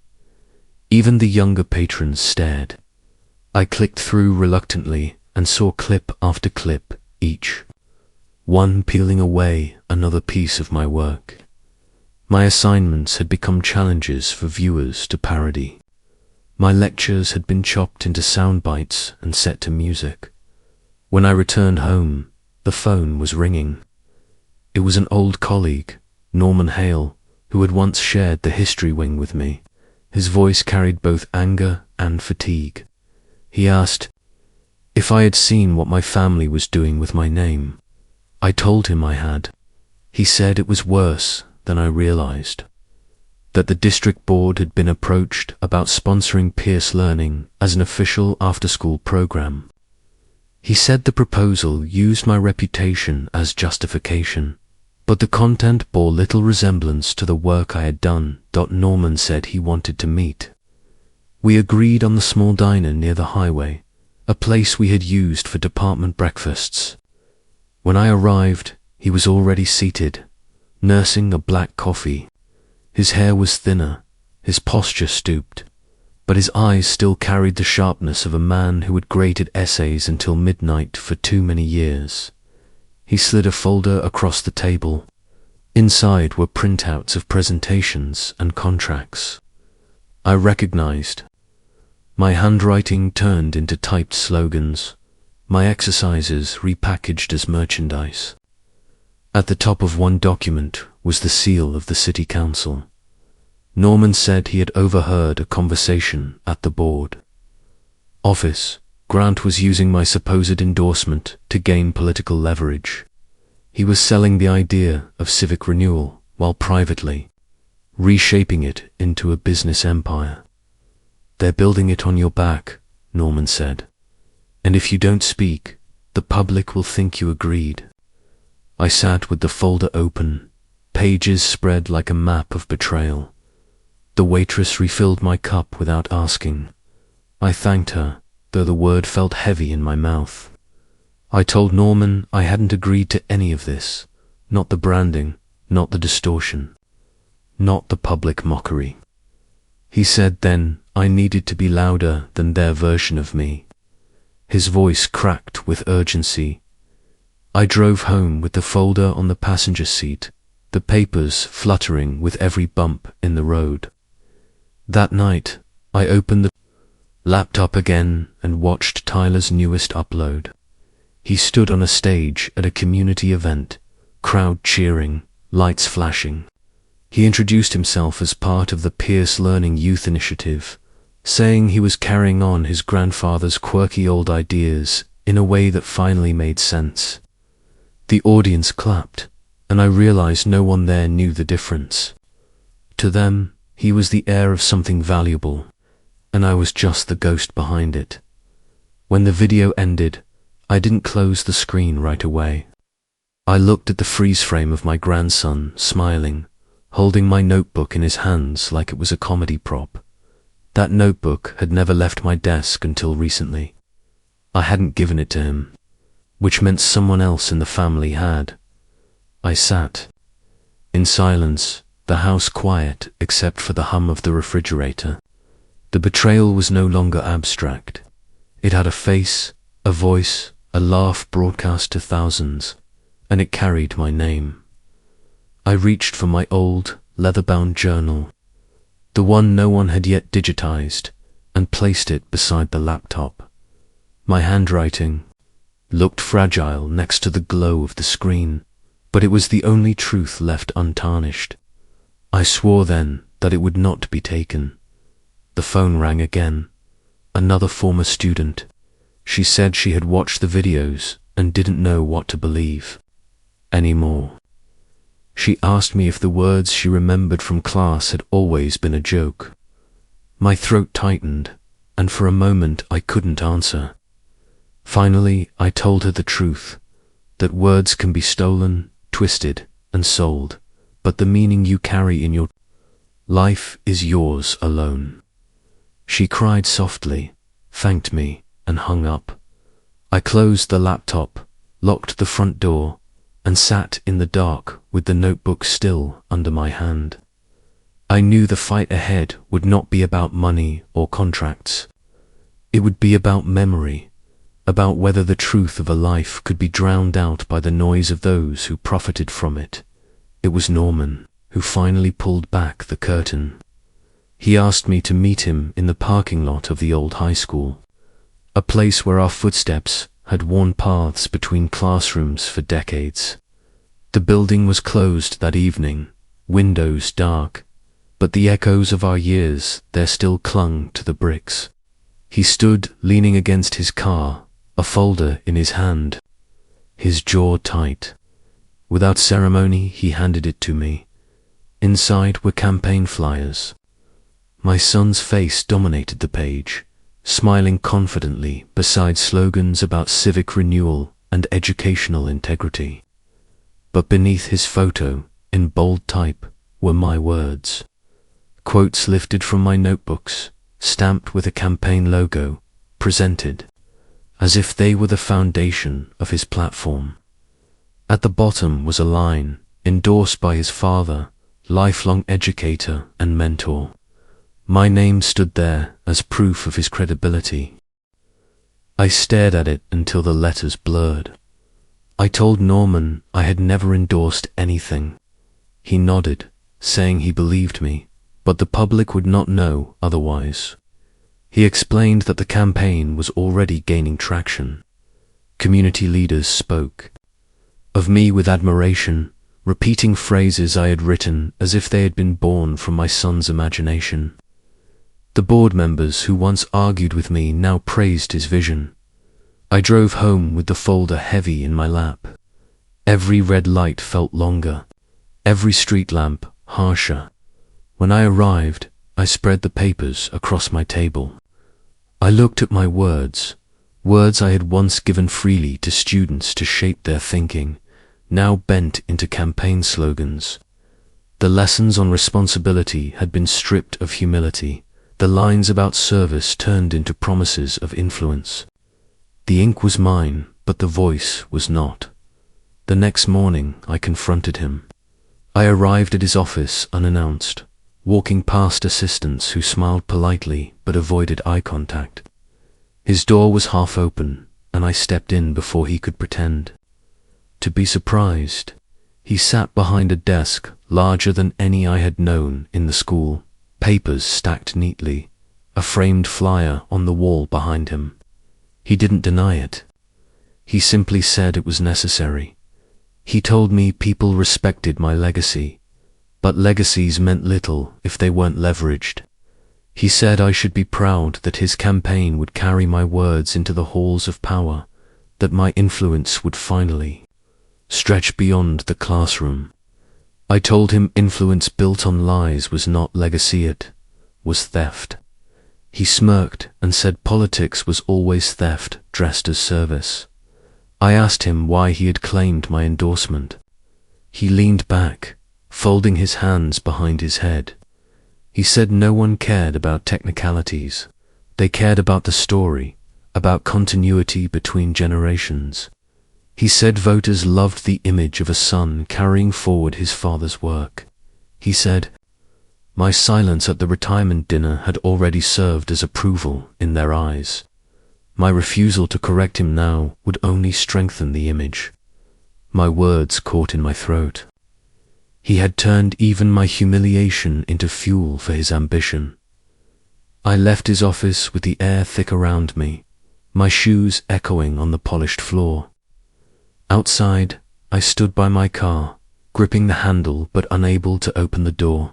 Even the younger patrons stared. I clicked through reluctantly and saw clip after clip, each one peeling away another piece of my work. My assignments had become challenges for viewers to parody. My lectures had been chopped into sound bites and set to music. When I returned home, the phone was ringing. It was an old colleague, Norman Hale, who had once shared the history wing with me. His voice carried both anger and fatigue. He asked if I had seen what my family was doing with my name. I told him I had. He said it was worse than I realized, that the district board had been approached about sponsoring Pierce Learning as an official after-school program. He said the proposal used my reputation as justification, but the content bore little resemblance to the work I had done. Norman said he wanted to meet. We agreed on the small diner near the highway, a place we had used for department breakfasts. When I arrived, he was already seated, nursing a black coffee. His hair was thinner, his posture stooped, but his eyes still carried the sharpness of a man who had graded essays until midnight for too many years. He slid a folder across the table. Inside were printouts of presentations and contracts. I recognized. My handwriting turned into typed slogans, my exercises repackaged as merchandise. At the top of one document was the seal of the city council. Norman said he had overheard a conversation at the board office. Grant was using my supposed endorsement to gain political leverage. He was selling the idea of civic renewal while privately reshaping it into a business empire. "They're building it on your back," Norman said. "And if you don't speak, the public will think you agreed." I sat with the folder open, pages spread like a map of betrayal. The waitress refilled my cup without asking. I thanked her, though the word felt heavy in my mouth. I told Norman I hadn't agreed to any of this, not the branding, not the distortion, not the public mockery. He said then I needed to be louder than their version of me. His voice cracked with urgency. I drove home with the folder on the passenger seat, the papers fluttering with every bump in the road. That night, I opened the laptop again and watched Tyler's newest upload. He stood on a stage at a community event, crowd cheering, lights flashing. He introduced himself as part of the Pierce Learning Youth Initiative, saying he was carrying on his grandfather's quirky old ideas in a way that finally made sense. The audience clapped, and I realized no one there knew the difference. To them, he was the heir of something valuable, and I was just the ghost behind it. When the video ended, I didn't close the screen right away. I looked at the freeze frame of my grandson, smiling, holding my notebook in his hands like it was a comedy prop. That notebook had never left my desk until recently. I hadn't given it to him, which meant someone else in the family had. I sat, in silence, the house quiet except for the hum of the refrigerator. The betrayal was no longer abstract. It had a face, a voice, a laugh broadcast to thousands, and it carried my name. I reached for my old, leather-bound journal, the one no one had yet digitized, and placed it beside the laptop. My handwriting looked fragile next to the glow of the screen, but it was the only truth left untarnished. I swore then that it would not be taken. The phone rang again. Another former student. She said she had watched the videos and didn't know what to believe anymore. She asked me if the words she remembered from class had always been a joke. My throat tightened, and for a moment I couldn't answer. Finally, I told her the truth, that words can be stolen, twisted, and sold, but the meaning you carry in your life is yours alone. She cried softly, thanked me, and hung up. I closed the laptop, locked the front door, and sat in the dark with the notebook still under my hand. I knew the fight ahead would not be about money or contracts. It would be about memory, about whether the truth of a life could be drowned out by the noise of those who profited from it. It was Norman who finally pulled back the curtain. He asked me to meet him in the parking lot of the old high school, a place where our footsteps had worn paths between classrooms for decades. The building was closed that evening, windows dark, but the echoes of our years there still clung to the bricks. He stood leaning against his car, a folder in his hand, his jaw tight. Without ceremony, he handed it to me. Inside were campaign flyers. My son's face dominated the page, smiling confidently beside slogans about civic renewal and educational integrity. But beneath his photo, in bold type, were my words. Quotes lifted from my notebooks, stamped with a campaign logo, presented, as if they were the foundation of his platform. At the bottom was a line, endorsed by his father, lifelong educator and mentor. My name stood there as proof of his credibility. I stared at it until the letters blurred. I told Norman I had never endorsed anything. He nodded, saying he believed me, but the public would not know otherwise. He explained that the campaign was already gaining traction. Community leaders spoke of me with admiration, repeating phrases I had written as if they had been born from my son's imagination. The board members who once argued with me now praised his vision. I drove home with the folder heavy in my lap. Every red light felt longer, every street lamp harsher. When I arrived, I spread the papers across my table. I looked at my words I had once given freely to students to shape their thinking, now bent into campaign slogans. The lessons on responsibility had been stripped of humility, the lines about service turned into promises of influence. The ink was mine, but the voice was not. The next morning I confronted him. I arrived at his office unannounced, walking past assistants who smiled politely but avoided eye contact. His door was half open, and I stepped in before he could pretend to be surprised. He sat behind a desk larger than any I had known in the school, papers stacked neatly, a framed flyer on the wall behind him. He didn't deny it. He simply said it was necessary. He told me people respected my legacy, but legacies meant little if they weren't leveraged. He said I should be proud that his campaign would carry my words into the halls of power, that my influence would finally stretch beyond the classroom. I told him influence built on lies was not legacy, it was theft. He smirked and said politics was always theft dressed as service. I asked him why he had claimed my endorsement. He leaned back, folding his hands behind his head. He said no one cared about technicalities. They cared about the story, about continuity between generations. He said voters loved the image of a son carrying forward his father's work. He said, my silence at the retirement dinner had already served as approval in their eyes. My refusal to correct him now would only strengthen the image. My words caught in my throat. He had turned even my humiliation into fuel for his ambition. I left his office with the air thick around me, my shoes echoing on the polished floor. Outside, I stood by my car, gripping the handle but unable to open the door.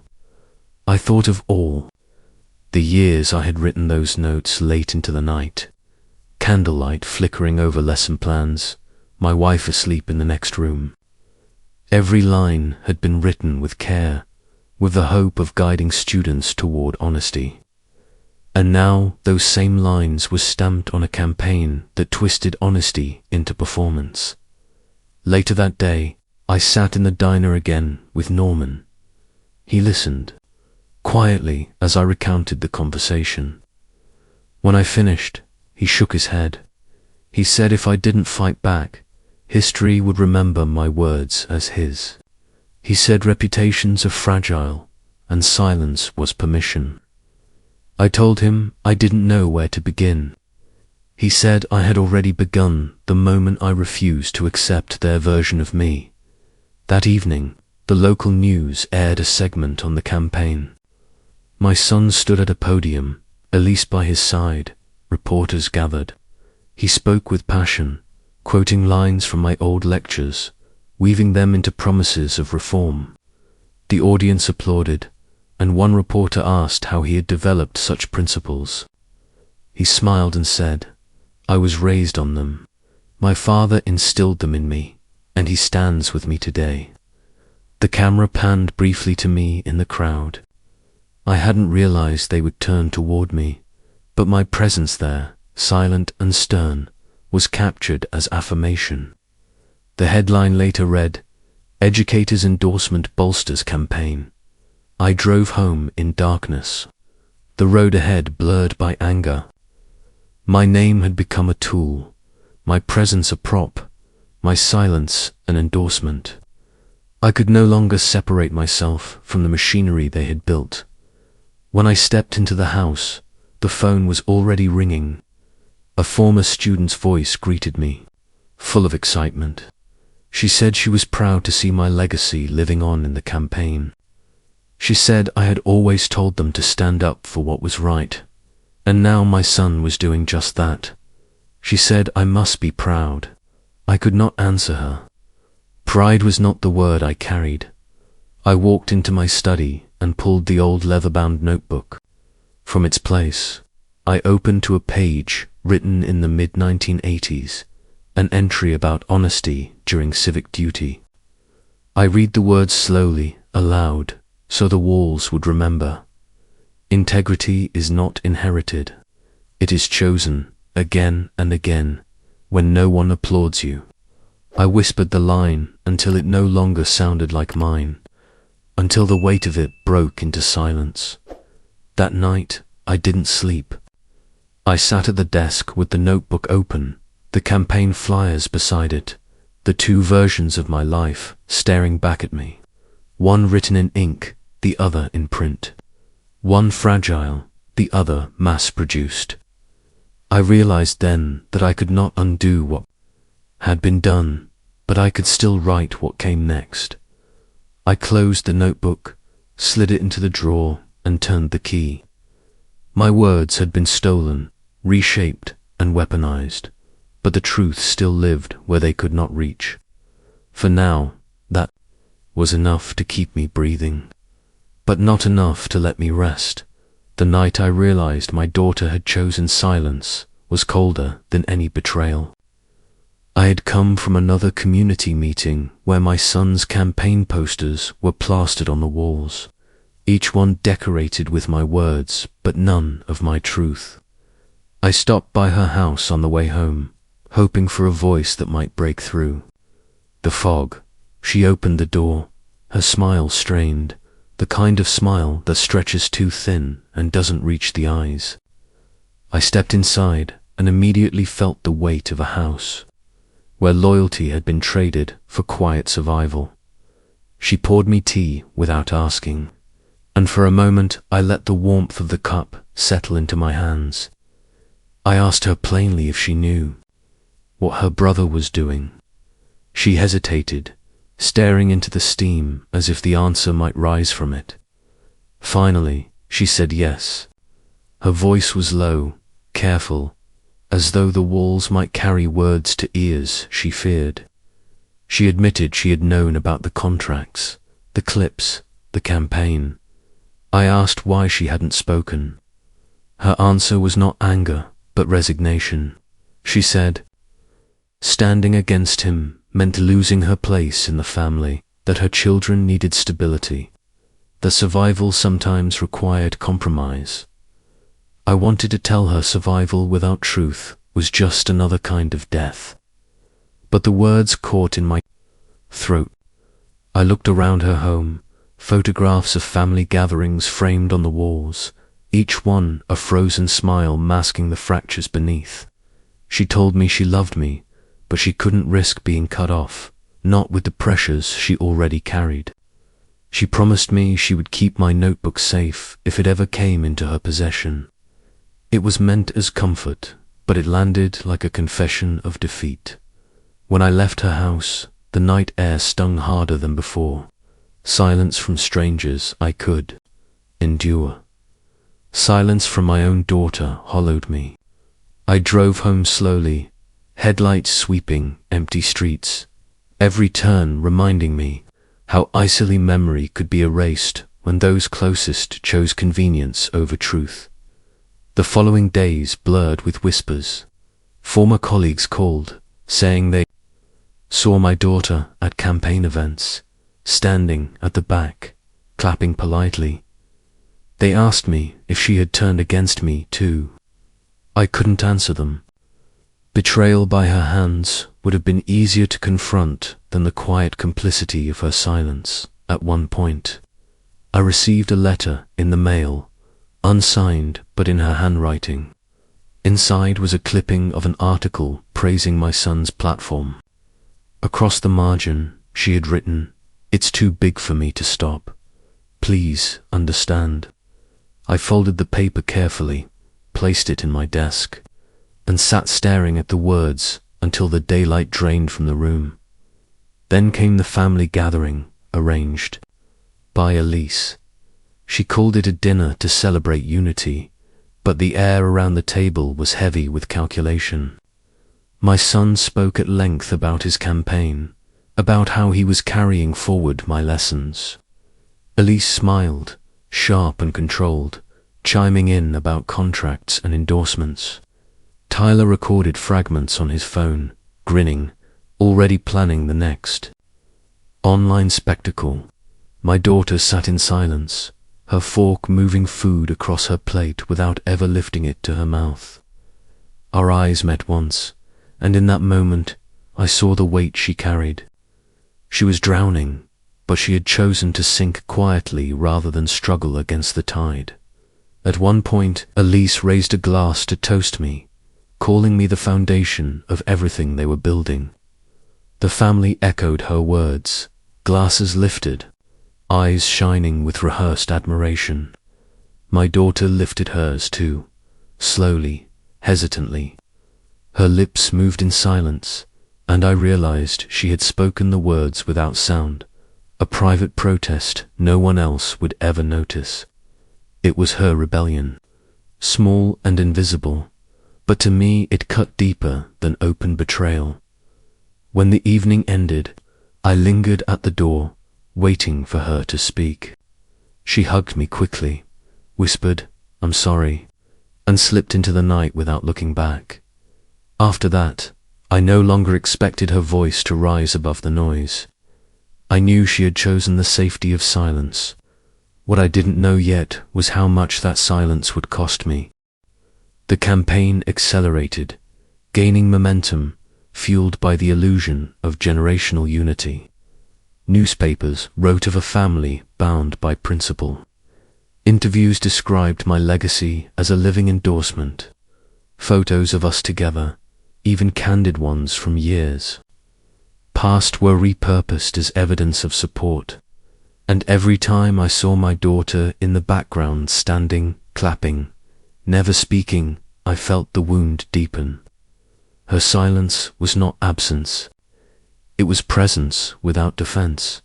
I thought of all the years I had written those notes late into the night, candlelight flickering over lesson plans, my wife asleep in the next room. Every line had been written with care, with the hope of guiding students toward honesty. And now those same lines were stamped on a campaign that twisted honesty into performance. Later that day, I sat in the diner again with Norman. He listened quietly as I recounted the conversation. When I finished, he shook his head. He said if I didn't fight back, history would remember my words as his. He said reputations are fragile, and silence was permission. I told him I didn't know where to begin. He said I had already begun the moment I refused to accept their version of me. That evening, the local news aired a segment on the campaign. My son stood at a podium, Elise by his side. Reporters gathered. He spoke with passion, quoting lines from my old lectures, weaving them into promises of reform. The audience applauded, and one reporter asked how he had developed such principles. He smiled and said, I was raised on them. My father instilled them in me, and he stands with me today. The camera panned briefly to me in the crowd. I hadn't realized they would turn toward me, but my presence there, silent and stern, was captured as affirmation. The headline later read, Educators' Endorsement Bolsters Campaign. I drove home in darkness, the road ahead blurred by anger. My name had become a tool, my presence a prop, my silence an endorsement. I could no longer separate myself from the machinery they had built. When I stepped into the house, the phone was already ringing. A former student's voice greeted me, full of excitement. She said she was proud to see my legacy living on in the campaign. She said I had always told them to stand up for what was right, and now my son was doing just that. She said I must be proud. I could not answer her. Pride was not the word I carried. I walked into my study and pulled the old leather-bound notebook. From its place, I opened to a page written in the mid-1980s, an entry about honesty during civic duty. I read the words slowly, aloud, so the walls would remember. Integrity is not inherited. It is chosen, again and again, when no one applauds you. I whispered the line until it no longer sounded like mine, until the weight of it broke into silence. That night, I didn't sleep. I sat at the desk with the notebook open, the campaign flyers beside it, the two versions of my life staring back at me, one written in ink, the other in print, one fragile, the other mass-produced. I realized then that I could not undo what had been done, but I could still write what came next. I closed the notebook, slid it into the drawer, and turned the key. My words had been stolen, reshaped, and weaponized, but the truth still lived where they could not reach. For now, that was enough to keep me breathing, but not enough to let me rest. The night I realized my daughter had chosen silence was colder than any betrayal. I had come from another community meeting where my son's campaign posters were plastered on the walls, each one decorated with my words, but none of my truth. I stopped by her house on the way home, hoping for a voice that might break through. The fog. She opened the door, her smile strained, the kind of smile that stretches too thin and doesn't reach the eyes. I stepped inside and immediately felt the weight of a house, where loyalty had been traded for quiet survival. She poured me tea without asking, and for a moment I let the warmth of the cup settle into my hands. I asked her plainly if she knew what her brother was doing. She hesitated, staring into the steam as if the answer might rise from it. Finally, she said yes. Her voice was low, careful, as though the walls might carry words to ears she feared. She admitted she had known about the contracts, the clips, the campaign. I asked why she hadn't spoken. Her answer was not anger, but resignation. She said, standing against him meant losing her place in the family, that her children needed stability, that survival sometimes required compromise. I wanted to tell her survival without truth was just another kind of death, but the words caught in my throat. I looked around her home, photographs of family gatherings framed on the walls, each one a frozen smile masking the fractures beneath. She told me she loved me, but she couldn't risk being cut off, not with the pressures she already carried. She promised me she would keep my notebook safe if it ever came into her possession. It was meant as comfort, but it landed like a confession of defeat. When I left her house, the night air stung harder than before. Silence from strangers I could endure. Silence from my own daughter hollowed me. I drove home slowly, headlights sweeping empty streets, every turn reminding me how easily memory could be erased when those closest chose convenience over truth. The following days blurred with whispers. Former colleagues called, saying they saw my daughter at campaign events, standing at the back, clapping politely. They asked me if she had turned against me too. I couldn't answer them. Betrayal by her hands would have been easier to confront than the quiet complicity of her silence. At one point, I received a letter in the mail, unsigned but in her handwriting. Inside was a clipping of an article praising my son's platform. Across the margin, she had written, "It's too big for me to stop. Please understand." I folded the paper carefully, placed it in my desk, and sat staring at the words until the daylight drained from the room. Then came the family gathering, arranged by Elise. She called it a dinner to celebrate unity, but the air around the table was heavy with calculation. My son spoke at length about his campaign, about how he was carrying forward my lessons. Elise smiled, sharp and controlled, chiming in about contracts and endorsements. Tyler recorded fragments on his phone, grinning, already planning the next online spectacle. My daughter sat in silence, her fork moving food across her plate without ever lifting it to her mouth. Our eyes met once, and in that moment, I saw the weight she carried. She was drowning, but she had chosen to sink quietly rather than struggle against the tide. At one point, Elise raised a glass to toast me, calling me the foundation of everything they were building. The family echoed her words, glasses lifted, eyes shining with rehearsed admiration. My daughter lifted hers too, slowly, hesitantly. Her lips moved in silence, and I realized she had spoken the words without sound, a private protest no one else would ever notice. It was her rebellion, small and invisible, but to me it cut deeper than open betrayal. When the evening ended, I lingered at the door, waiting for her to speak. She hugged me quickly, whispered, "I'm sorry," and slipped into the night without looking back. After that, I no longer expected her voice to rise above the noise. I knew she had chosen the safety of silence. What I didn't know yet was how much that silence would cost me. The campaign accelerated, gaining momentum, fueled by the illusion of generational unity. Newspapers wrote of a family bound by principle. Interviews described my legacy as a living endorsement. Photos of us together, even candid ones from years past, were repurposed as evidence of support. And every time I saw my daughter in the background, standing, clapping, never speaking, I felt the wound deepen. Her silence was not absence. It was presence without defense.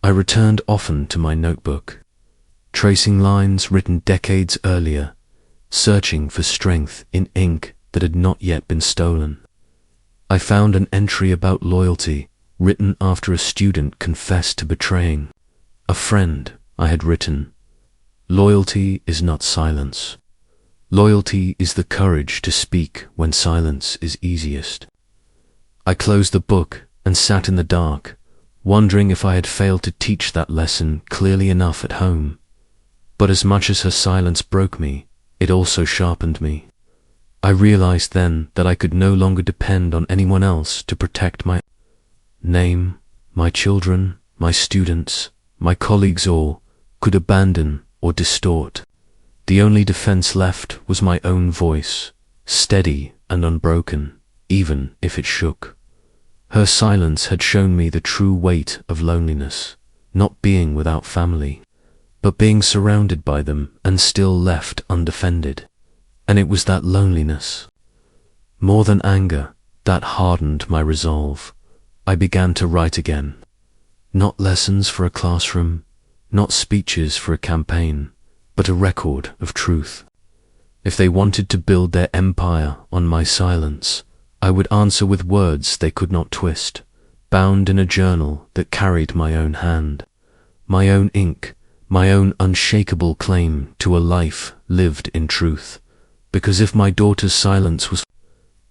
I returned often to my notebook, tracing lines written decades earlier, searching for strength in ink that had not yet been stolen. I found an entry about loyalty, written after a student confessed to betraying a friend. I had written, "Loyalty is not silence. Loyalty is the courage to speak when silence is easiest." I closed the book and sat in the dark, wondering if I had failed to teach that lesson clearly enough at home. But as much as her silence broke me, it also sharpened me. I realized then that I could no longer depend on anyone else to protect my name. My children, my students, my colleagues all could abandon or distort. The only defense left was my own voice, steady and unbroken, even if it shook. Her silence had shown me the true weight of loneliness, not being without family, but being surrounded by them and still left undefended. And it was that loneliness, more than anger, that hardened my resolve. I began to write again. Not lessons for a classroom, not speeches for a campaign, but a record of truth. If they wanted to build their empire on my silence, I would answer with words they could not twist, bound in a journal that carried my own hand, my own ink, my own unshakable claim to a life lived in truth. Because if my daughter's silence was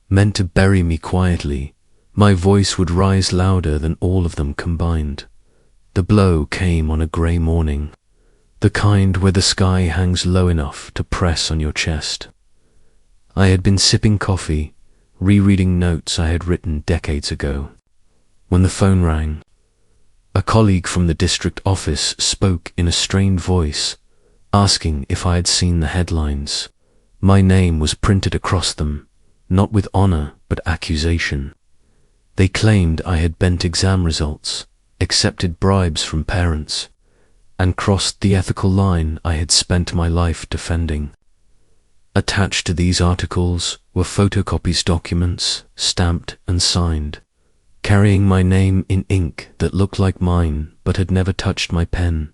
meant to bury me quietly, my voice would rise louder than all of them combined. The blow came on a grey morning, the kind where the sky hangs low enough to press on your chest. I had been sipping coffee, rereading notes I had written decades ago, when the phone rang. A colleague from the district office spoke in a strained voice, asking if I had seen the headlines. My name was printed across them, not with honor but accusation. They claimed I had bent exam results, accepted bribes from parents, and crossed the ethical line I had spent my life defending. Attached to these articles were photocopies, documents, stamped and signed, carrying my name in ink that looked like mine but had never touched my pen.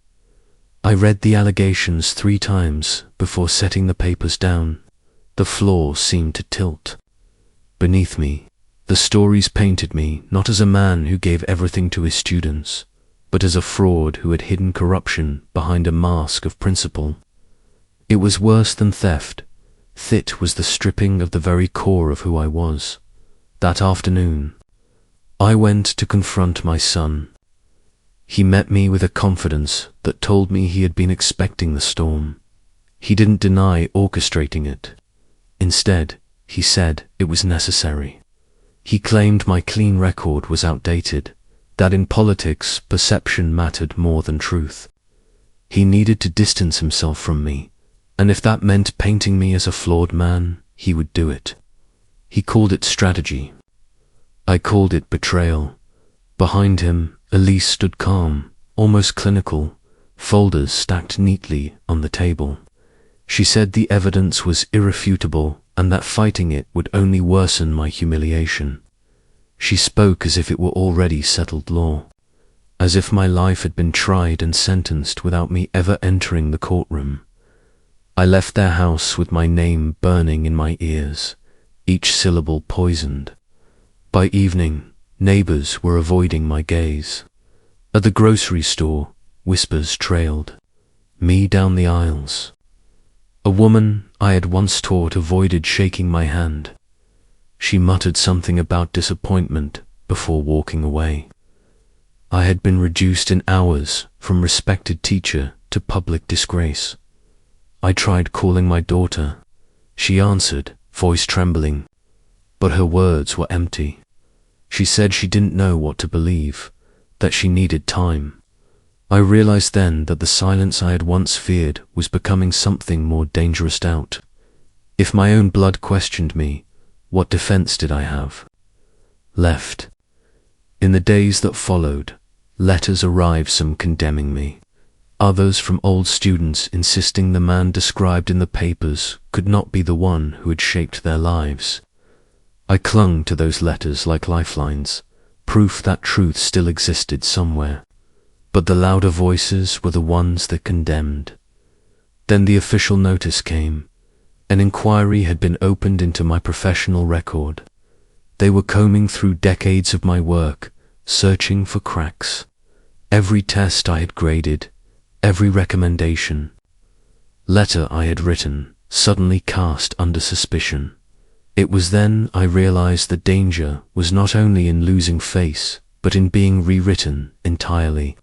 I read the allegations 3 times before setting the papers down. The floor seemed to tilt. Beneath me, the stories painted me not as a man who gave everything to his students, but as a fraud who had hidden corruption behind a mask of principle. It was worse than theft. It was the stripping of the very core of who I was. That afternoon, I went to confront my son. He met me with a confidence that told me he had been expecting the storm. He didn't deny orchestrating it. Instead, he said it was necessary. He claimed my clean record was outdated, that in politics perception mattered more than truth. He needed to distance himself from me, and if that meant painting me as a flawed man, he would do it. He called it strategy. I called it betrayal. Behind him, Elise stood calm, almost clinical, folders stacked neatly on the table. She said the evidence was irrefutable and that fighting it would only worsen my humiliation. She spoke as if it were already settled law, as if my life had been tried and sentenced without me ever entering the courtroom. I left their house with my name burning in my ears, each syllable poisoned. By evening, neighbors were avoiding my gaze. At the grocery store, whispers trailed me down the aisles. A woman I had once taught avoided shaking my hand. She muttered something about disappointment before walking away. I had been reduced in hours from respected teacher to public disgrace. I tried calling my daughter. She answered, voice trembling, but her words were empty. She said she didn't know what to believe, that she needed time. I realized then that the silence I had once feared was becoming something more dangerous out. If my own blood questioned me, what defense did I have left? In the days that followed, letters arrived, some condemning me, others from old students insisting the man described in the papers could not be the one who had shaped their lives. I clung to those letters like lifelines, proof that truth still existed somewhere. But the louder voices were the ones that condemned. Then the official notice came. An inquiry had been opened into my professional record. They were combing through decades of my work, searching for cracks. Every test I had graded, every recommendation, letter I had written, suddenly cast under suspicion. It was then I realized the danger was not only in losing face, but in being rewritten entirely.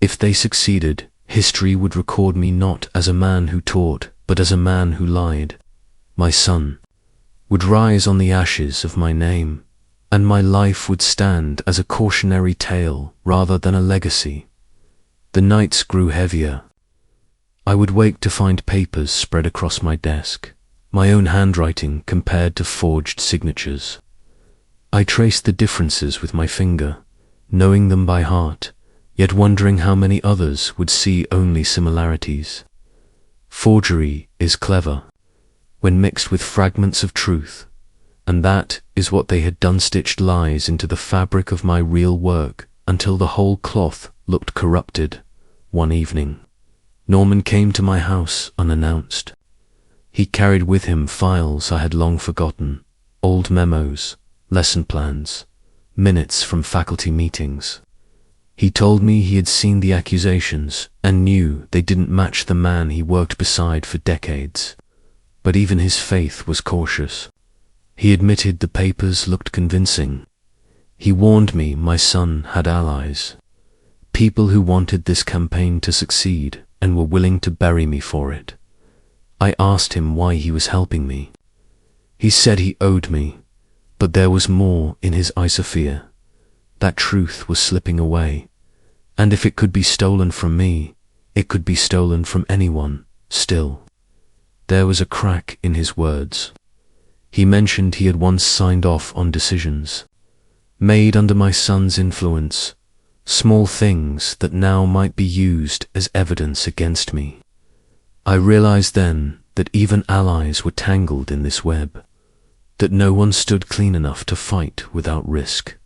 If they succeeded, history would record me not as a man who taught, but as a man who lied. My son would rise on the ashes of my name, and my life would stand as a cautionary tale rather than a legacy. The nights grew heavier. I would wake to find papers spread across my desk, my own handwriting compared to forged signatures. I traced the differences with my finger, knowing them by heart, yet wondering how many others would see only similarities. Forgery is clever, when mixed with fragments of truth, and that is what they had done, stitched lies into the fabric of my real work until the whole cloth looked corrupted. One evening, Norman came to my house unannounced. He carried with him files I had long forgotten, old memos, lesson plans, minutes from faculty meetings. He told me he had seen the accusations and knew they didn't match the man he worked beside for decades. But even his faith was cautious. He admitted the papers looked convincing. He warned me my son had allies, people who wanted this campaign to succeed and were willing to bury me for it. I asked him why he was helping me. He said he owed me, but there was more in his Sophia. That truth was slipping away, and if it could be stolen from me, it could be stolen from anyone, still. There was a crack in his words. He mentioned he had once signed off on decisions, made under my son's influence, small things that now might be used as evidence against me. I realized then that even allies were tangled in this web, that no one stood clean enough to fight without risk.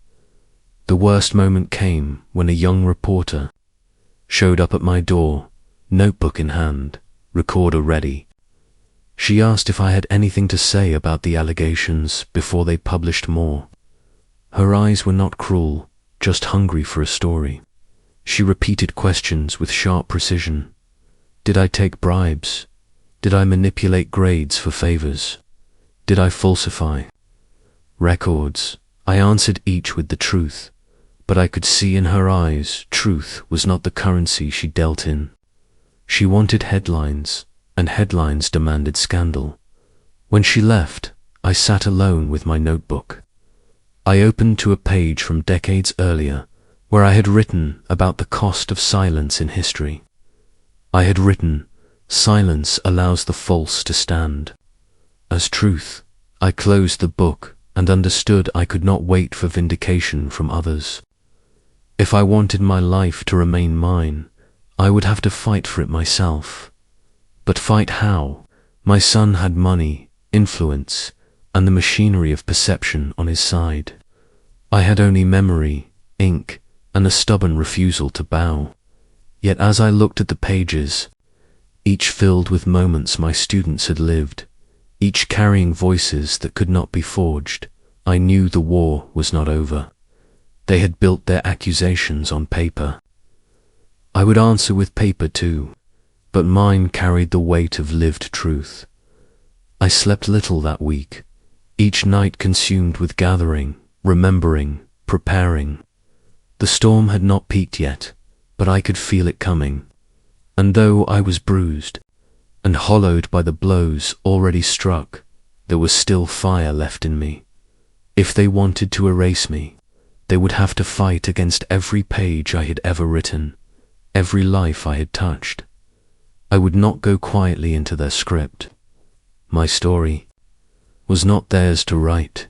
The worst moment came when a young reporter showed up at my door, notebook in hand, recorder ready. She asked if I had anything to say about the allegations before they published more. Her eyes were not cruel, just hungry for a story. She repeated questions with sharp precision. Did I take bribes? Did I manipulate grades for favors? Did I falsify records? I answered each with the truth, but I could see in her eyes truth was not the currency she dealt in. She wanted headlines, and headlines demanded scandal. When she left, I sat alone with my notebook. I opened to a page from decades earlier, where I had written about the cost of silence in history. I had written, "Silence allows the false to stand." As truth, I closed the book and understood I could not wait for vindication from others. If I wanted my life to remain mine, I would have to fight for it myself. But fight how? My son had money, influence, and the machinery of perception on his side. I had only memory, ink, and a stubborn refusal to bow. Yet as I looked at the pages, each filled with moments my students had lived, each carrying voices that could not be forged, I knew the war was not over. They had built their accusations on paper. I would answer with paper too, but mine carried the weight of lived truth. I slept little that week, each night consumed with gathering, remembering, preparing. The storm had not peaked yet, but I could feel it coming, and though I was bruised and hollowed by the blows already struck, there was still fire left in me. If they wanted to erase me, they would have to fight against every page I had ever written, every life I had touched. I would not go quietly into their script. My story was not theirs to write.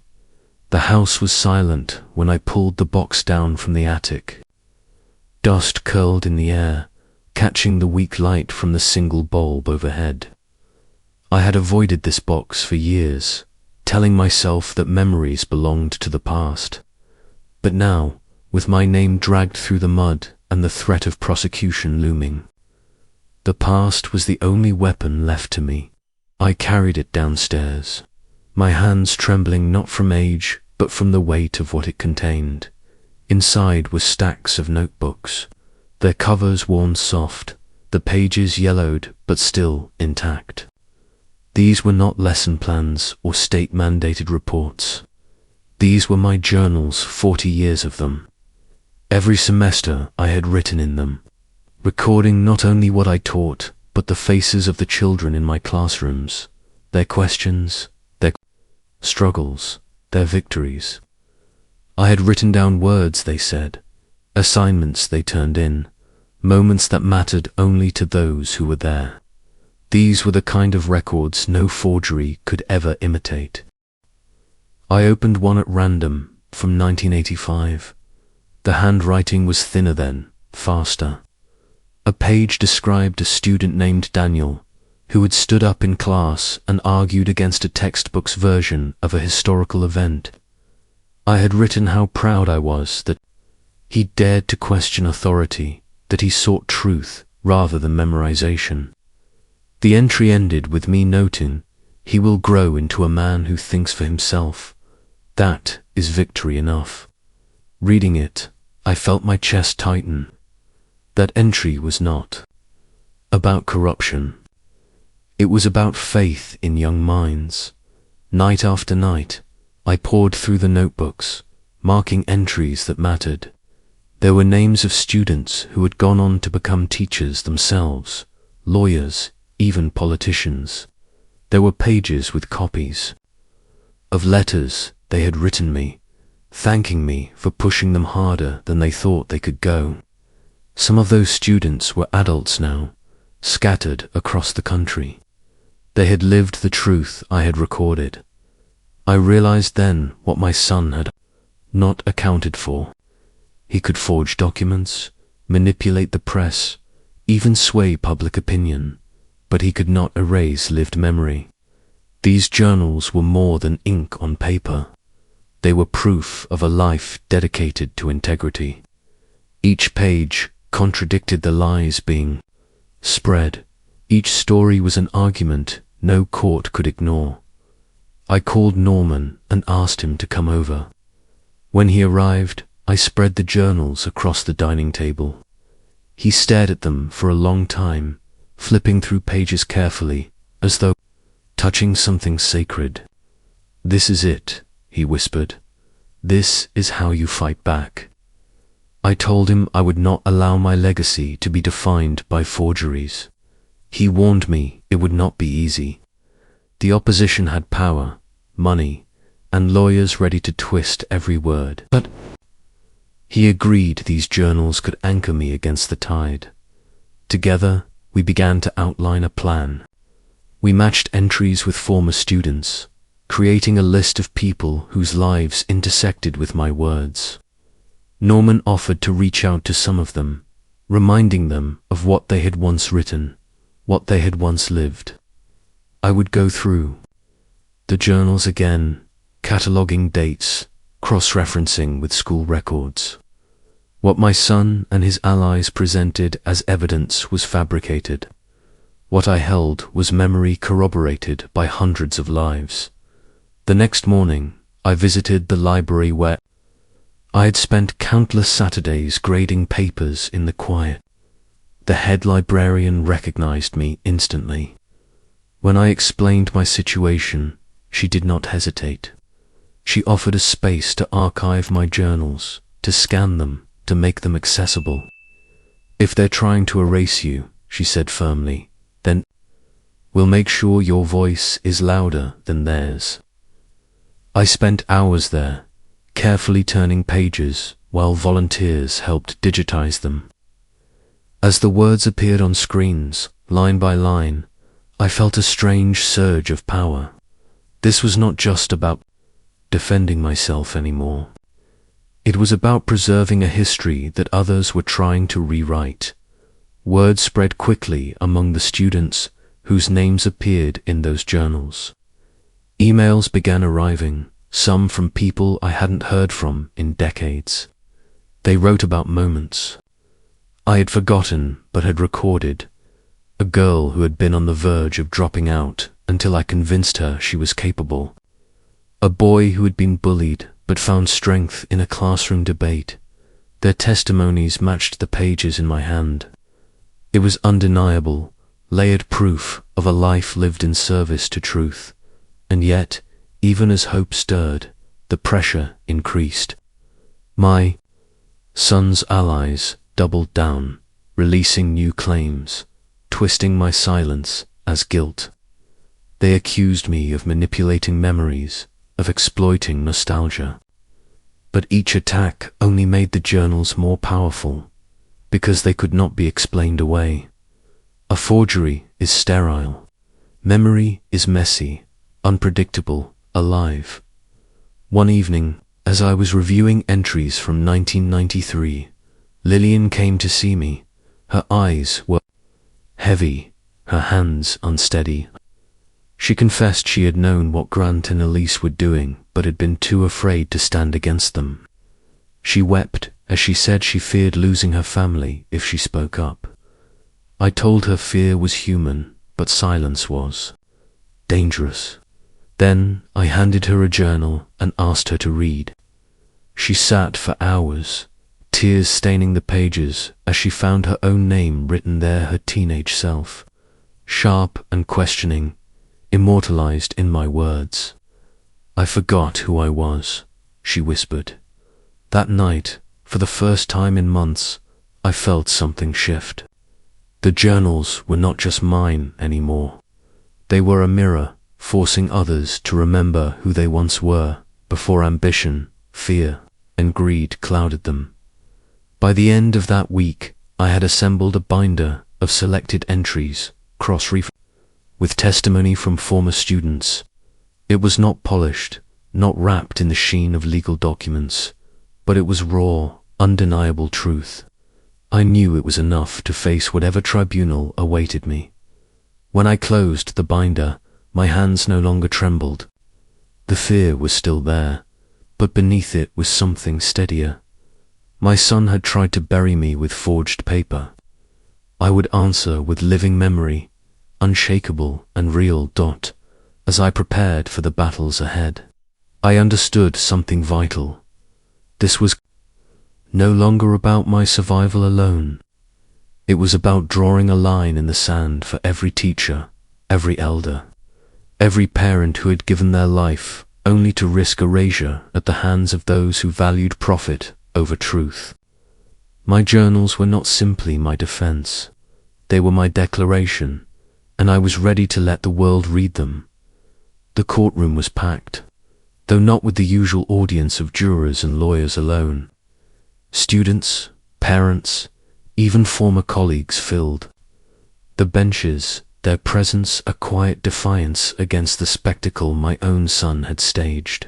The house was silent when I pulled the box down from the attic. Dust curled in the air, catching the weak light from the single bulb overhead. I had avoided this box for years, telling myself that memories belonged to the past. But now, with my name dragged through the mud and the threat of prosecution looming, the past was the only weapon left to me. I carried it downstairs, my hands trembling not from age, but from the weight of what it contained. Inside were stacks of notebooks, their covers worn soft, the pages yellowed but still intact. These were not lesson plans or state-mandated reports. These were my journals, 40 years of them. Every semester I had written in them, recording not only what I taught, but the faces of the children in my classrooms, their questions, their struggles, their victories. I had written down words they said, assignments they turned in, moments that mattered only to those who were there. These were the kind of records no forgery could ever imitate. I opened one at random from 1985. The handwriting was thinner then, faster. A page described a student named Daniel, who had stood up in class and argued against a textbook's version of a historical event. I had written how proud I was that he dared to question authority, that he sought truth rather than memorization. The entry ended with me noting, "He will grow into a man who thinks for himself." That is victory enough. Reading it, I felt my chest tighten. That entry was not about corruption. It was about faith in young minds. Night after night, I pored through the notebooks, marking entries that mattered. There were names of students who had gone on to become teachers themselves, lawyers, even politicians. There were pages with copies of letters they had written me, thanking me for pushing them harder than they thought they could go. Some of those students were adults now, scattered across the country. They had lived the truth I had recorded. I realized then what my son had not accounted for. He could forge documents, manipulate the press, even sway public opinion, but he could not erase lived memory. These journals were more than ink on paper. They were proof of a life dedicated to integrity. Each page contradicted the lies being spread. Each story was an argument no court could ignore. I called Norman and asked him to come over. When he arrived, I spread the journals across the dining table. He stared at them for a long time, flipping through pages carefully, as though touching something sacred. "This is it," he whispered. "This is how you fight back." I told him I would not allow my legacy to be defined by forgeries. He warned me it would not be easy. The opposition had power, money, and lawyers ready to twist every word. But he agreed these journals could anchor me against the tide. Together, we began to outline a plan. We matched entries with former students, creating a list of people whose lives intersected with my words. Norman offered to reach out to some of them, reminding them of what they had once written, what they had once lived. I would go through the journals again, cataloging dates, cross-referencing with school records. What my son and his allies presented as evidence was fabricated. What I held was memory corroborated by hundreds of lives. The next morning, I visited the library where I had spent countless Saturdays grading papers in the quiet. The head librarian recognized me instantly. When I explained my situation, she did not hesitate. She offered a space to archive my journals, to scan them, to make them accessible. If they're trying to erase you, she said firmly, then we'll make sure your voice is louder than theirs. I spent hours there, carefully turning pages while volunteers helped digitize them. As the words appeared on screens, line by line, I felt a strange surge of power. This was not just about defending myself anymore. It was about preserving a history that others were trying to rewrite. Word spread quickly among the students whose names appeared in those journals. Emails began arriving, some from people I hadn't heard from in decades. They wrote about moments I had forgotten but had recorded. A girl who had been on the verge of dropping out until I convinced her she was capable. A boy who had been bullied but found strength in a classroom debate. Their testimonies matched the pages in my hand. It was undeniable, layered proof of a life lived in service to truth. And yet, even as hope stirred, the pressure increased. My son's allies doubled down, releasing new claims, twisting my silence as guilt. They accused me of manipulating memories, of exploiting nostalgia. But each attack only made the journals more powerful, because they could not be explained away. A forgery is sterile. Memory is messy, unpredictable, alive. One evening, as I was reviewing entries from 1993, Lillian came to see me. Her eyes were heavy, her hands unsteady. She confessed she had known what Grant and Elise were doing, but had been too afraid to stand against them. She wept as she said she feared losing her family if she spoke up. I told her fear was human, but silence was dangerous. Then I handed her a journal and asked her to read. She sat for hours, tears staining the pages as she found her own name written there, her teenage self, sharp and questioning, immortalized in my words. I forgot who I was, she whispered. That night, for the first time in months, I felt something shift. The journals were not just mine anymore. They were a mirror, forcing others to remember who they once were, before ambition, fear, and greed clouded them. By the end of that week, I had assembled a binder of selected entries, cross-referenced, with testimony from former students. It was not polished, not wrapped in the sheen of legal documents, but it was raw, undeniable truth. I knew it was enough to face whatever tribunal awaited me. When I closed the binder, my hands no longer trembled. The fear was still there, but beneath it was something steadier. My son had tried to bury me with forged paper. I would answer with living memory, unshakable and real. As I prepared for the battles ahead, I understood something vital. This was no longer about my survival alone. It was about drawing a line in the sand for every teacher, every elder, every parent who had given their life only to risk erasure at the hands of those who valued profit over truth. My journals were not simply my defense. They were my declaration, and I was ready to let the world read them. The courtroom was packed. though not with the usual audience of jurors and lawyers alone. Students, parents, even former colleagues filled the benches, their presence a quiet defiance against the spectacle my own son had staged.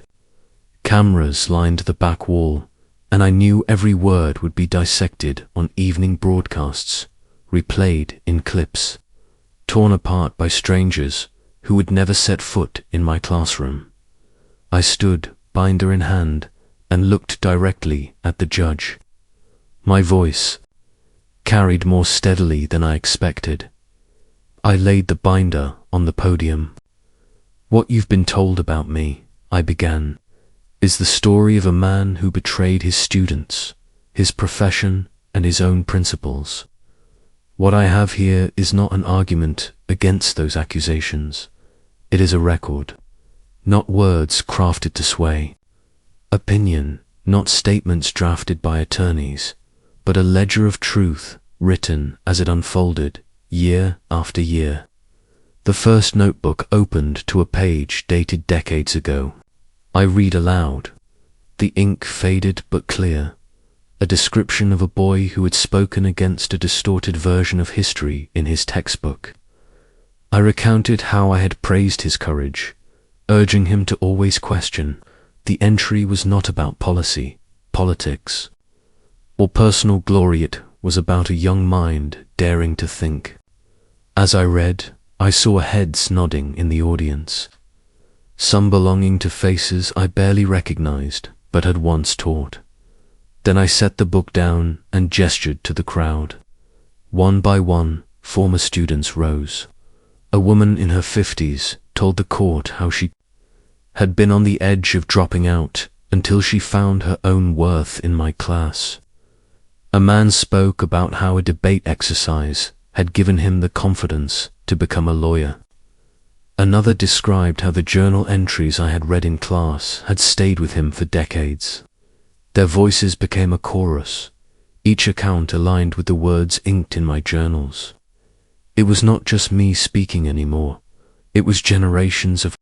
Cameras lined the back wall, and I knew every word would be dissected on evening broadcasts, replayed in clips, torn apart by strangers who would never set foot in my classroom. I stood, binder in hand, and looked directly at the judge. My voice carried more steadily than I expected. I laid the binder on the podium. "What you've been told about me," I began, "is the story of a man who betrayed his students, his profession, and his own principles. What I have here is not an argument against those accusations. It is a record, not words crafted to sway, opinion, not statements drafted by attorneys, but a ledger of truth written as it unfolded year after year." The first notebook opened to a page dated decades ago. I read aloud. The ink faded but clear. A description of a boy who had spoken against a distorted version of history in his textbook. I recounted how I had praised his courage, urging him to always question. The entry was not about policy, politics, or personal glory. It was about a young mind daring to think. As I read, I saw heads nodding in the audience, some belonging to faces I barely recognized but had once taught. Then I set the book down and gestured to the crowd. One by one, former students rose. A woman in her 50s told the court how she had been on the edge of dropping out until she found her own worth in my class. A man spoke about how a debate exercise had given him the confidence to become a lawyer. Another described how the journal entries I had read in class had stayed with him for decades. Their voices became a chorus, each account aligned with the words inked in my journals. It was not just me speaking anymore. It was generations of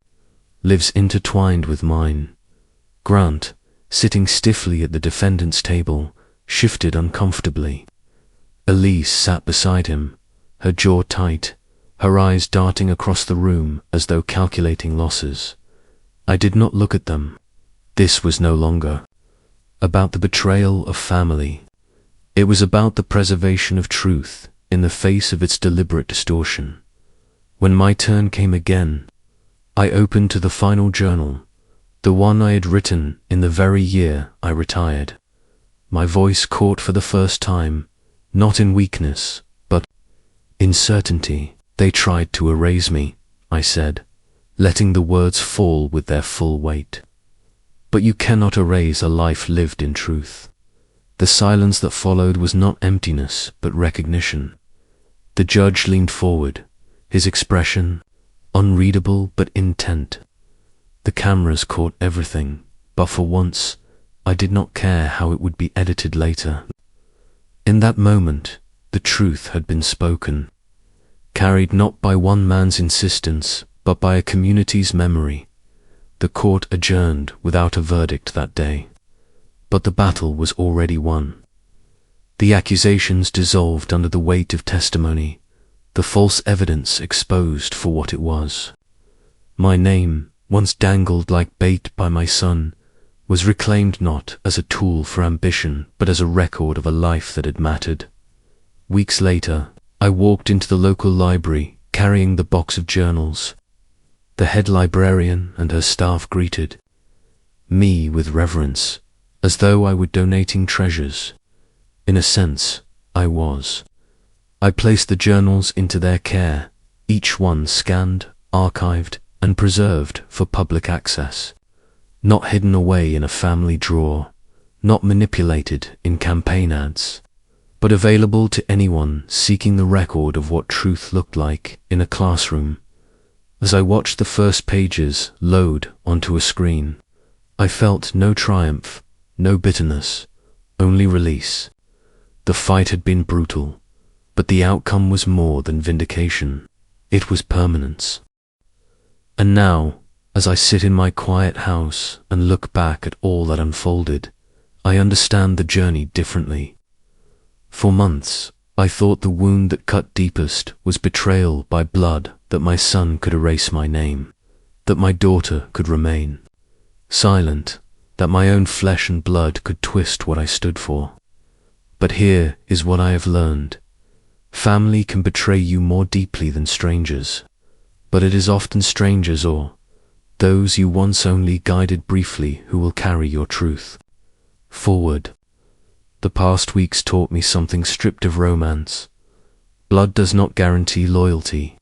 lives intertwined with mine. Grant, sitting stiffly at the defendant's table, shifted uncomfortably. Elise sat beside him, her jaw tight, her eyes darting across the room as though calculating losses. I did not look at them. This was no longer about the betrayal of family. It was about the preservation of truth in the face of its deliberate distortion. When my turn came again, I opened to the final journal, the one I had written in the very year I retired. My voice caught for the first time, not in weakness, but in certainty. "They tried to erase me," I said, letting the words fall with their full weight. "But you cannot erase a life lived in truth." The silence that followed was not emptiness, but recognition. The judge leaned forward, his expression unreadable but intent. The cameras caught everything, but for once, I did not care how it would be edited later. In that moment, the truth had been spoken, carried not by one man's insistence, but by a community's memory. The court adjourned without a verdict that day, but the battle was already won. The accusations dissolved under the weight of testimony, the false evidence exposed for what it was. My name, once dangled like bait by my son, was reclaimed not as a tool for ambition, but as a record of a life that had mattered. Weeks later, I walked into the local library carrying the box of journals. The head librarian and her staff greeted me with reverence, as though I were donating treasures. In a sense, I was. I placed the journals into their care, each one scanned, archived, and preserved for public access. Not hidden away in a family drawer, not manipulated in campaign ads, but available to anyone seeking the record of what truth looked like in a classroom. As I watched the first pages load onto a screen, I felt no triumph, no bitterness, only release. The fight had been brutal, but the outcome was more than vindication. It was permanence. And now, As I sit in my quiet house and look back at all that unfolded, I understand the journey differently. For months, I thought the wound that cut deepest was betrayal by blood, that my son could erase my name, that my daughter could remain silent, that my own flesh and blood could twist what I stood for. But here is what I have learned. Family can betray you more deeply than strangers, but it is often strangers or those you once only guided briefly who will carry your truth forward. The past weeks taught me something stripped of romance. Blood does not guarantee loyalty,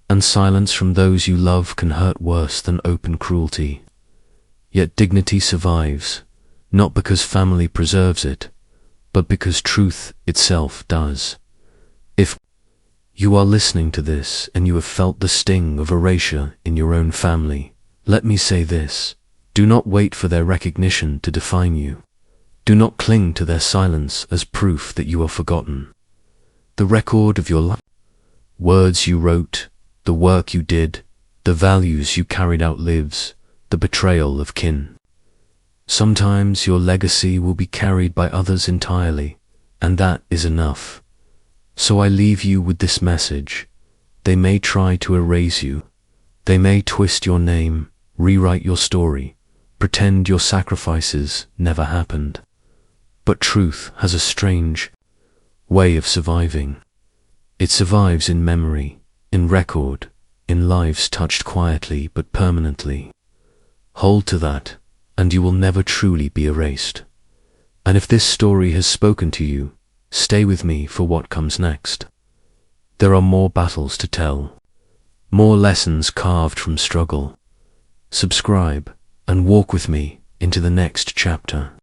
and silence from those you love can hurt worse than open cruelty. Yet dignity survives, not because family preserves it, but because truth itself does. If you are listening to this and you have felt the sting of erasure in your own family, let me say this: do not wait for their recognition to define you. Do not cling to their silence as proof that you are forgotten. The record of your life, words you wrote, the work you did, the values you carried out lives the betrayal of kin. Sometimes your legacy will be carried by others entirely, and that is enough. So I leave you with this message. They may try to erase you. They may twist your name, rewrite your story, pretend your sacrifices never happened. But truth has a strange way of surviving. It survives in memory, in record, in lives touched quietly but permanently. Hold to that, and you will never truly be erased. And if this story has spoken to you, stay with me for what comes next. There are more battles to tell, more lessons carved from struggle. Subscribe and walk with me into the next chapter.